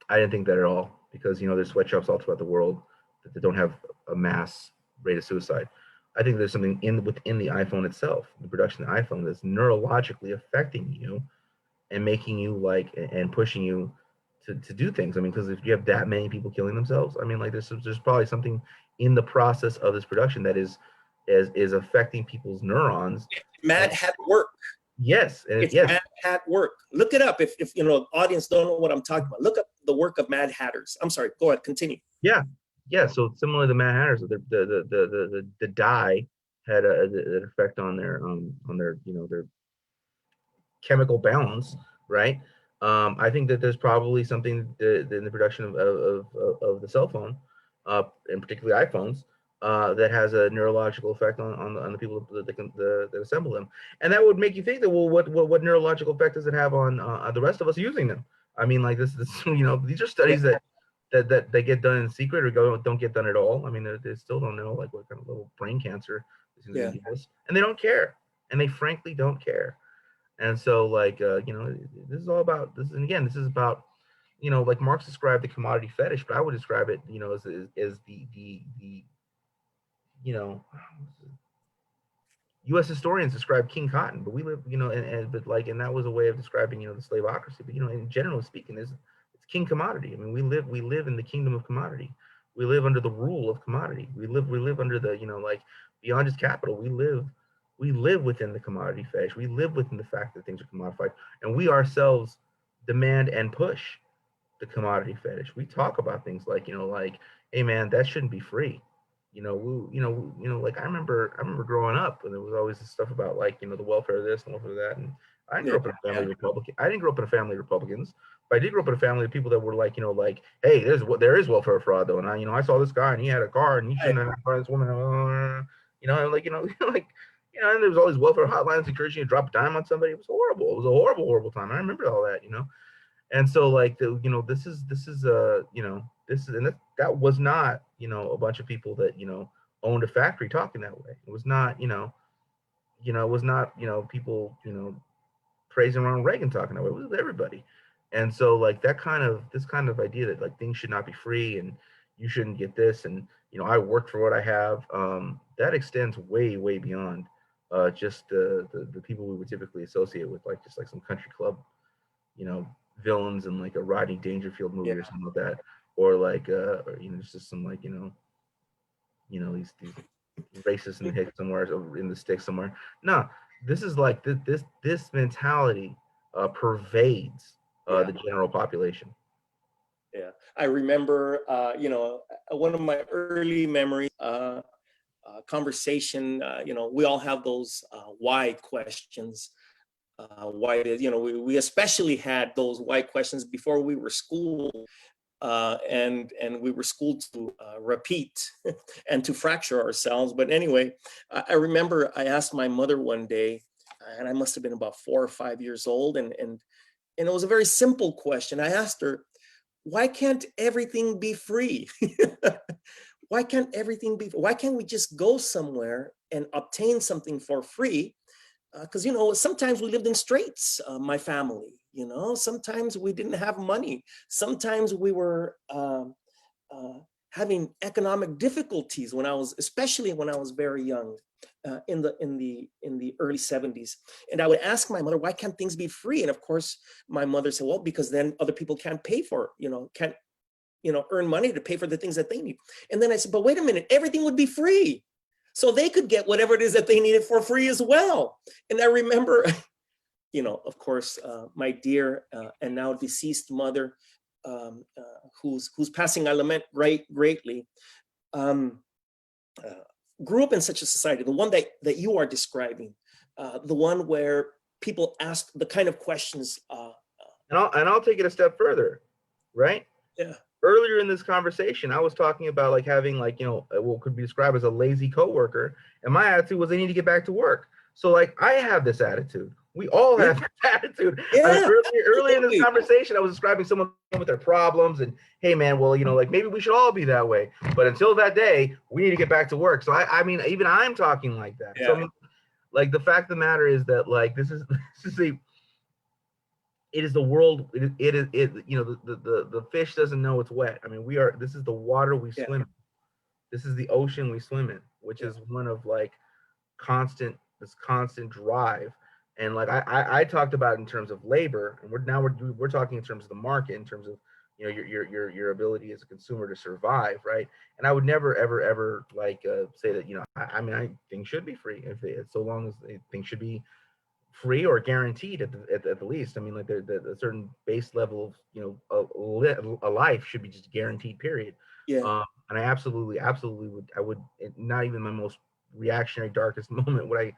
Speaker 2: I didn't think that at all, because there's sweatshops all throughout the world that don't have a mass rate of suicide. I think there's something within the iPhone itself, the production of the iPhone, that's neurologically affecting you and making you and pushing you to do things. I mean, because if you have that many people killing themselves, I mean, like there's probably something in the process of this production that is affecting people's neurons.
Speaker 1: Mad Hat work.
Speaker 2: Yes, and
Speaker 1: it's
Speaker 2: yes.
Speaker 1: Mad Hat work. Look it up if audience don't know what I'm talking about. Look up the work of Mad Hatters. I'm sorry. Go ahead. Continue.
Speaker 2: Yeah. So similar to Mad Hatters, the dye had an effect on their their chemical balance, right? I think that there's probably something in the production of the cell phone, and particularly iPhones, that has a neurological effect on the people that assemble them, and that would make you think that, well, what neurological effect does it have on the rest of us using them? I mean, like this these are studies that they get done in secret or don't get done at all. I mean, they still don't know like what kind of little brain cancer is going to give us, and they don't care, and they frankly don't care. And so, this is all about this. And again, this is about, like Marx described the commodity fetish, but I would describe it, as the U.S. historians describe King Cotton, but we live, and that was a way of describing, the slaveocracy. But in general speaking, it's king commodity. I mean, we live in the kingdom of commodity. We live under the rule of commodity. We live under the, beyond just capital. We live within the commodity fetish. We live within the fact that things are commodified, and we ourselves demand and push the commodity fetish. We talk about things like, hey man, that shouldn't be free. Like I remember growing up, and there was always this stuff about the welfare of this and welfare of that. And I didn't grow up in a family of Republican. I didn't grow up in a family of Republicans, but I did grow up in a family of people that were hey, there is welfare fraud though. And I saw this guy and he had a car and he shouldn't have a car. This woman, and there was all these welfare hotlines encouraging you to drop a dime on somebody. It was horrible. It was a horrible, horrible time. I remember all that, And so this is and that was not, a bunch of people that, owned a factory talking that way. It was not, it was not, people, praising Ronald Reagan talking that way. It was everybody. And so this kind of idea that things should not be free and you shouldn't get this, and I worked for what I have, that extends way, way beyond just the people we would typically associate with just some country club, villains in a Rodney Dangerfield movie or something like that, or just some these racist in the hick somewhere, or in the stick somewhere. No, this is like this mentality pervades
Speaker 1: Yeah.
Speaker 2: the general population.
Speaker 1: Yeah. I remember, one of my early memories, conversation, we all have those why questions. Why it is, we especially had those why questions before we were schooled, and we were schooled to repeat and to fracture ourselves. But anyway, I remember I asked my mother one day, and I must have been about 4 or 5 years old, and it was a very simple question. I asked her, why can't everything be free? Why can't we just go somewhere and obtain something for free? Because sometimes we lived in straits, my family. Sometimes we didn't have money. Sometimes we were uh, having economic difficulties especially when I was very young, in the early 70s. And I would ask my mother, why can't things be free? And of course, my mother said, well, because then other people can't pay for, can't earn money to pay for the things that they need. And then I said, but wait a minute, everything would be free, so they could get whatever it is that they needed for free as well. And I remember, of course, my dear and now deceased mother, who's passing, I lament greatly, um, uh, grew up in such a society, the one that you are describing, the one where people ask the kind of questions.
Speaker 2: And I'll take it a step further, right?
Speaker 1: Yeah.
Speaker 2: Earlier in this conversation, I was talking about like having like, what could be described as a lazy coworker, and my attitude was I need to get back to work. So like I have this attitude. We all have this attitude.
Speaker 1: Yeah,
Speaker 2: I mean, early in this conversation, I was describing someone with their problems, and hey man, well, like maybe we should all be that way. But until that day, we need to get back to work. So I mean, even I'm talking like that.
Speaker 1: Yeah.
Speaker 2: So I mean, like the fact of the matter is that like this is it is the world. It is the fish doesn't know it's wet. I mean, this is the water we swim in. This is the ocean we swim in, which is one of like this constant drive. And like I talked about in terms of labor, and we're talking in terms of the market, in terms of your ability as a consumer to survive, right? And I would never ever like say that I mean I things should be free so long as things should be free or guaranteed at the least. I mean, like a certain base level of a life should be just guaranteed. Period.
Speaker 1: Yeah.
Speaker 2: And I absolutely would. I would not even my most reactionary darkest moment would I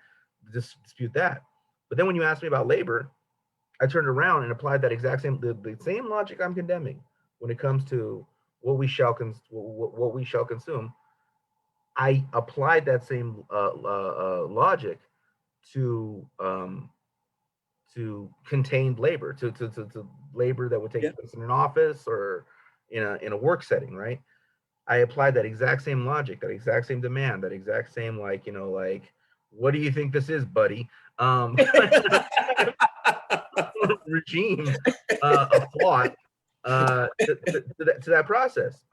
Speaker 2: dispute that. But then when you asked me about labor, I turned around and applied that exact the same logic I'm condemning when it comes to what we shall consume. I applied that same logic to contained labor, to labor that would take place in an office or in a work setting, right? I applied that exact same logic, that exact same demand, that exact same like what do you think this is, buddy? Regime of thought to that process.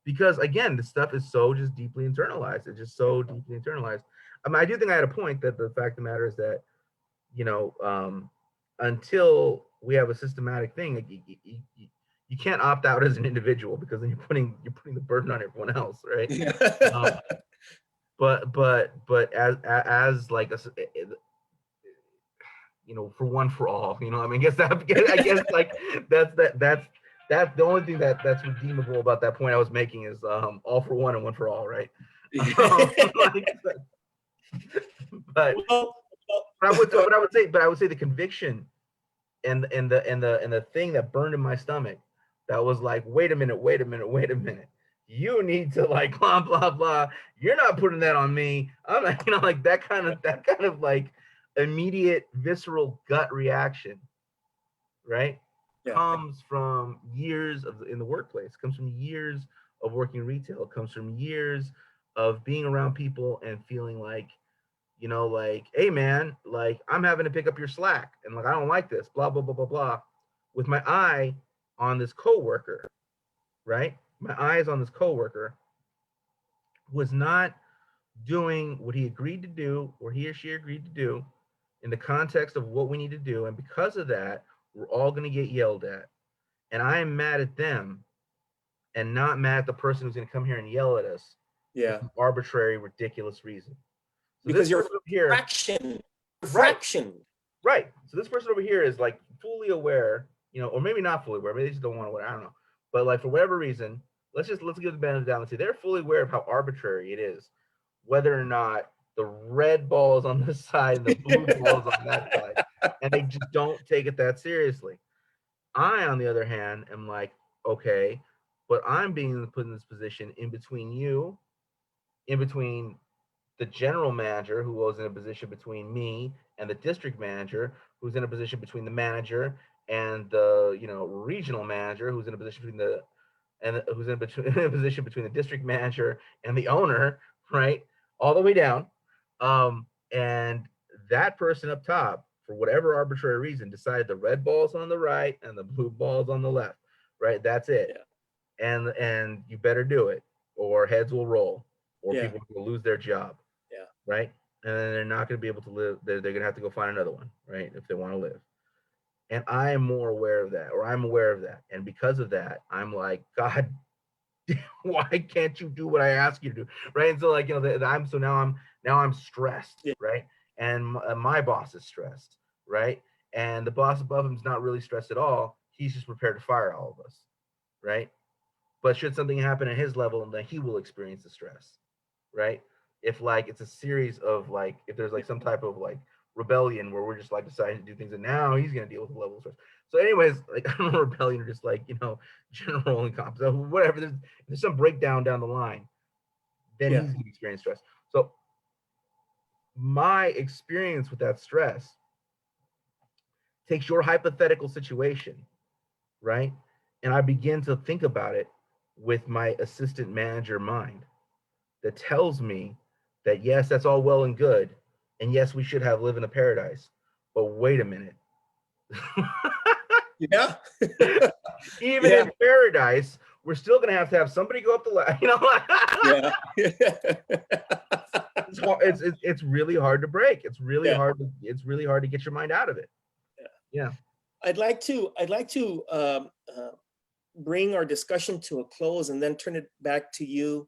Speaker 2: Because again, this stuff is so just deeply internalized. It's just so deeply internalized. I mean, I do think I had a point that the fact of the matter is that until we have a systematic thing, like, you can't opt out as an individual, because then you're putting the burden on everyone else, right? But as like for one for all, I mean, I guess like that's the only thing that's redeemable about that point I was making is all for one and one for all, right? But I would say the conviction and the thing that burned in my stomach, that was like, wait a minute, you need to like blah blah blah, you're not putting that on me. I'm like, like that kind of like immediate visceral gut reaction, right? Comes from years in the workplace, comes from years of working retail, comes from years of being around people and feeling like, like, hey man, like I'm having to pick up your slack, and like I don't like this, blah blah blah blah blah, with my eye on this coworker, right? My eyes on this coworker who was not doing what he agreed to do, or he or she agreed to do, in the context of what we need to do, and because of that, we're all going to get yelled at, and I am mad at them, and not mad at the person who's going to come here and yell at us
Speaker 1: Yeah.
Speaker 2: Arbitrary, ridiculous reason. So
Speaker 1: Because
Speaker 2: this
Speaker 1: you're
Speaker 2: person over here,
Speaker 1: fraction,
Speaker 2: right,
Speaker 1: fraction.
Speaker 2: right. So this person over here is like fully aware, you know, or maybe not fully aware, maybe they just don't want to, I don't know. But like for whatever reason, let's give the benefit of the doubt and say they're fully aware of how arbitrary it is, whether or not the red ball is on this side and the blue ball is on that side. And they just don't take it that seriously. I, on the other hand, am like, okay, but I'm being put in this position in between you, in between the general manager, who was in a position between me and the district manager, who's in a position between the manager and the, you know, regional manager, who's in a position between the, and who's in a position between the district manager and the owner, right, all the way down. And that person up top, for whatever arbitrary reason, decided the red ball's on the right and the blue ball's on the left, right? That's it.
Speaker 1: Yeah.
Speaker 2: And you better do it, or heads will roll, or
Speaker 1: Yeah.
Speaker 2: people will lose their job.
Speaker 1: Yeah.
Speaker 2: Right? And then they're not going to be able to live. They're going to have to go find another one, right? If they want to live. And I am more aware of that, or I'm aware of that. And because of that, I'm like, God, why can't you do what I ask you to do? Right? And so like, you know, now I'm stressed,
Speaker 1: Yeah.
Speaker 2: right? And my boss is stressed, right? And the boss above him is not really stressed at all. He's just prepared to fire all of us, right? But should something happen at his level, then he will experience the stress, right? If like it's a series of like, if there's like some type of like rebellion where we're just like deciding to do things, and now he's gonna deal with the level of stress. So anyways, like I don't know, rebellion or just like, you know, general incompetence, whatever. There's some breakdown down the line, then
Speaker 1: Yeah.
Speaker 2: he's gonna experience stress. So my experience with that stress takes your hypothetical situation, right? And I begin to think about it with my assistant manager mind that tells me that yes, that's all well and good, and yes, we should have live in a paradise. But wait a minute.
Speaker 1: Yeah.
Speaker 2: Even
Speaker 1: Yeah.
Speaker 2: in paradise, we're still gonna have to have somebody go up the ladder. You know,
Speaker 1: Yeah.
Speaker 2: it's really hard to break. It's really
Speaker 1: Yeah.
Speaker 2: hard. It's really hard to get your mind out of it. Yeah.
Speaker 1: I'd like to bring our discussion to a close and then turn it back to you,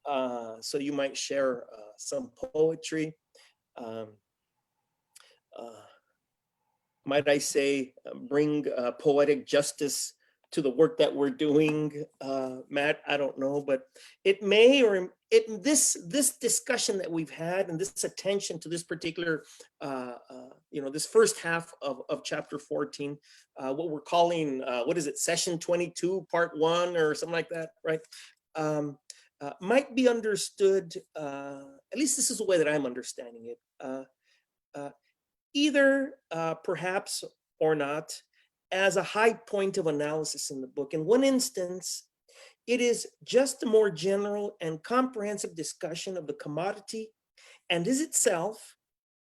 Speaker 1: so you might share some poetry. Um, uh, might I say, bring poetic justice to the work that we're doing, Matt? I don't know, but it may, or this discussion that we've had and this attention to this particular, this first half of chapter 14, what we're calling, what is it, session 22, part 1, or something like that, right? Might be understood, at least this is the way that I'm understanding it, either perhaps or not, as a high point of analysis in the book. In one instance, it is just a more general and comprehensive discussion of the commodity and is itself,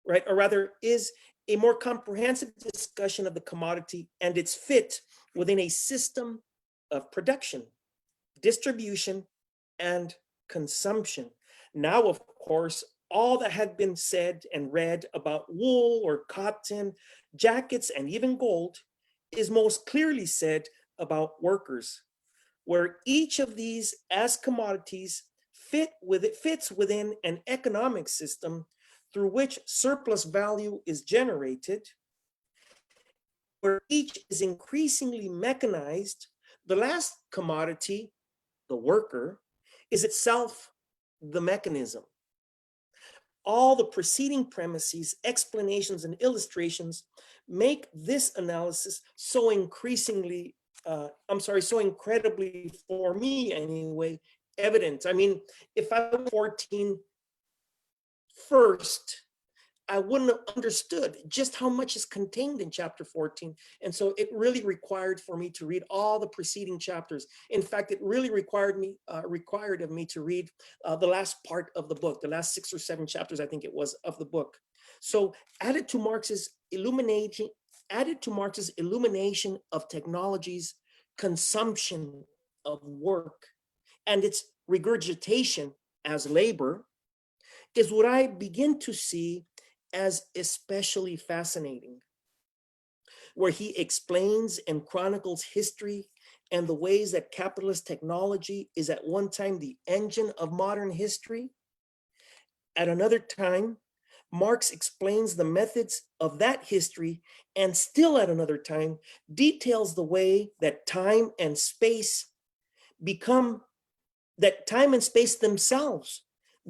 Speaker 1: right? Or rather, is a more comprehensive discussion of the commodity and its fit within a system of production, distribution, and consumption. Now, of course, all that had been said and read about wool or cotton, jackets, and even gold is most clearly said about workers, where each of these as commodities fits within an economic system through which surplus value is generated, where each is increasingly mechanized. The last commodity, the worker, is itself the mechanism. All the preceding premises, explanations, and illustrations make this analysis so incredibly, for me anyway, evident. I mean, if I was 14 first, I wouldn't have understood just how much is contained in chapter 14. And so it really required for me to read all the preceding chapters. In fact, it really required of me to read the last part of the book, the last 6 or 7 chapters, I think it was, of the book. So added to Marx's illumination of technology's consumption of work and its regurgitation as labor, is what I begin to see as especially fascinating, where he explains and chronicles history and the ways that capitalist technology is at one time the engine of modern history. At another time, Marx explains the methods of that history, and still at another time, details the way that time and space themselves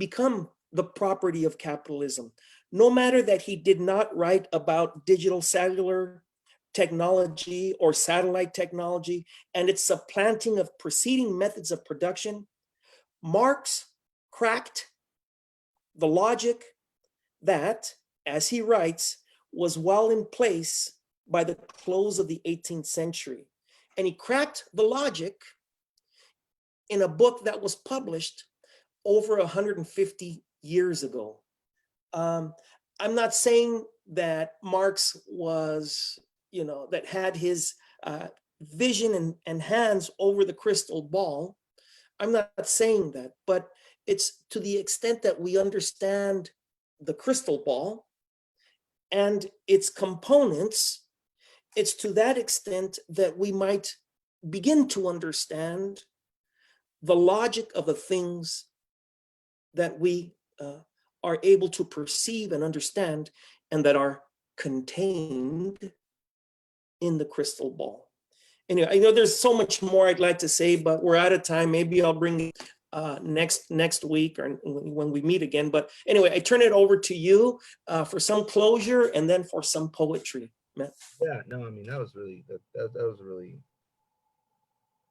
Speaker 1: become the property of capitalism. No matter that he did not write about digital cellular technology or satellite technology and its supplanting of preceding methods of production, Marx cracked the logic that, as he writes, was well in place by the close of the 18th century. And he cracked the logic in a book that was published over 150 years ago. I'm not saying that Marx was, that had his vision and hands over the crystal ball. I'm not saying that, but it's to the extent that we understand the crystal ball and its components, it's to that extent that we might begin to understand the logic of the things that we are able to perceive and understand and that are contained in the crystal ball. Anyway, I know there's so much more I'd like to say, but we're out of time. Maybe I'll bring it next week or when we meet again. But anyway, I turn it over to you for some closure and then for some poetry. Matt.
Speaker 2: Yeah, no, I mean that was really that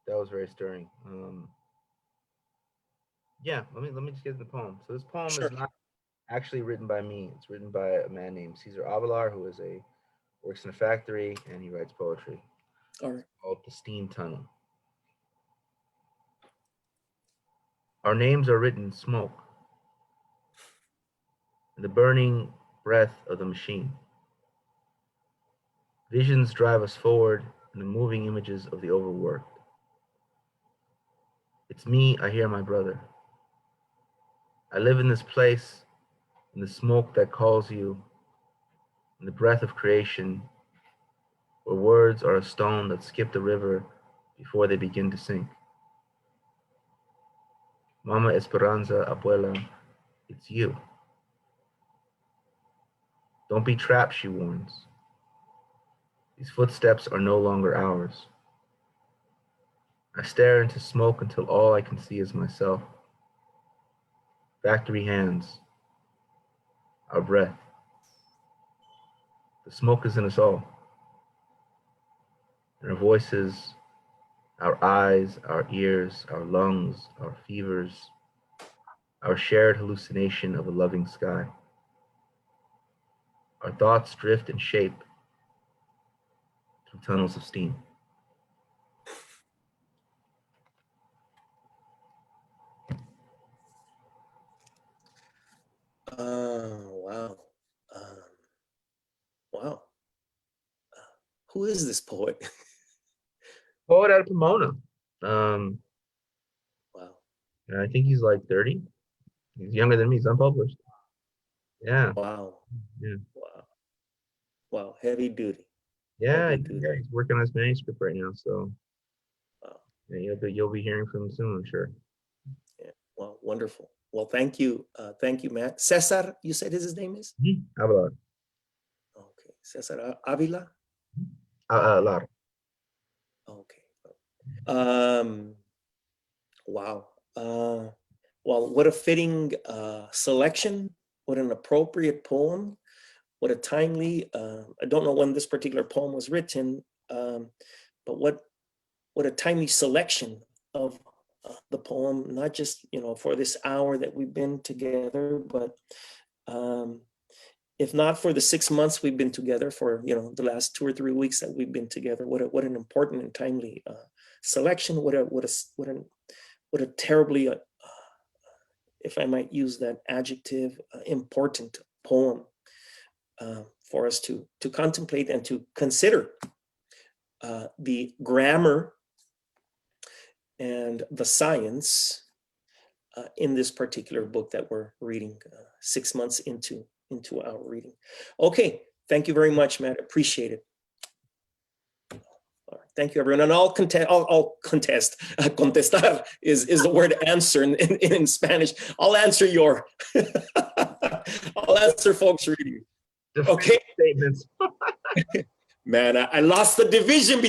Speaker 2: was very stirring. Yeah, let me just get to the poem. So this poem
Speaker 1: Sure.
Speaker 2: is not actually written by me. It's written by a man named Cesar Avelar, who works in a factory and he writes poetry.
Speaker 1: All right.
Speaker 2: It's called The Steam Tunnel. Our names are written in smoke, in the burning breath of the machine. Visions drive us forward in the moving images of the overworked. It's me, I hear my brother. I live in this place, in the smoke that calls you, in the breath of creation, where words are a stone that skip the river before they begin to sink. Mama Esperanza, Abuela, it's you. Don't be trapped, she warns. These footsteps are no longer ours. I stare into smoke until all I can see is myself. Factory hands, our breath. The smoke is in us all. And our voices, our eyes, our ears, our lungs, our fevers, our shared hallucination of a loving sky. Our thoughts drift and shape through tunnels of steam.
Speaker 1: Wow. Wow. Who is this poet?
Speaker 2: Poet out of Pomona. Wow. I think he's like 30. He's younger than me. He's unpublished. Yeah.
Speaker 1: Wow.
Speaker 2: Yeah.
Speaker 1: Wow. Wow. Heavy duty.
Speaker 2: Yeah.
Speaker 1: Heavy duty.
Speaker 2: He's working on his manuscript right now. So
Speaker 1: Wow.
Speaker 2: yeah, you'll be hearing from him soon, I'm sure.
Speaker 1: Yeah. Well, wonderful. Well, thank you. Thank you, Matt. Cesar, you said his name is?
Speaker 2: Avila.
Speaker 1: Okay. Cesar Avila?
Speaker 2: Lara.
Speaker 1: Okay. Wow. Well, what a fitting selection. What an appropriate poem. What a timely, I don't know when this particular poem was written, but what a timely selection of the poem, not just, for this hour that we've been together, but if not for the 6 months we've been together, for, the last 2 or 3 weeks that we've been together, what an important and timely selection. What a terribly, if I might use that adjective, important poem for us to contemplate and to consider the grammar and the science in this particular book that we're reading 6 months into our reading. Okay, thank you very much, Matt. Appreciate it. All right. Thank you, everyone. And contestar is the word answer in Spanish. I'll answer I'll answer folks reading. Okay.
Speaker 2: Statements.
Speaker 1: Man, I lost the division between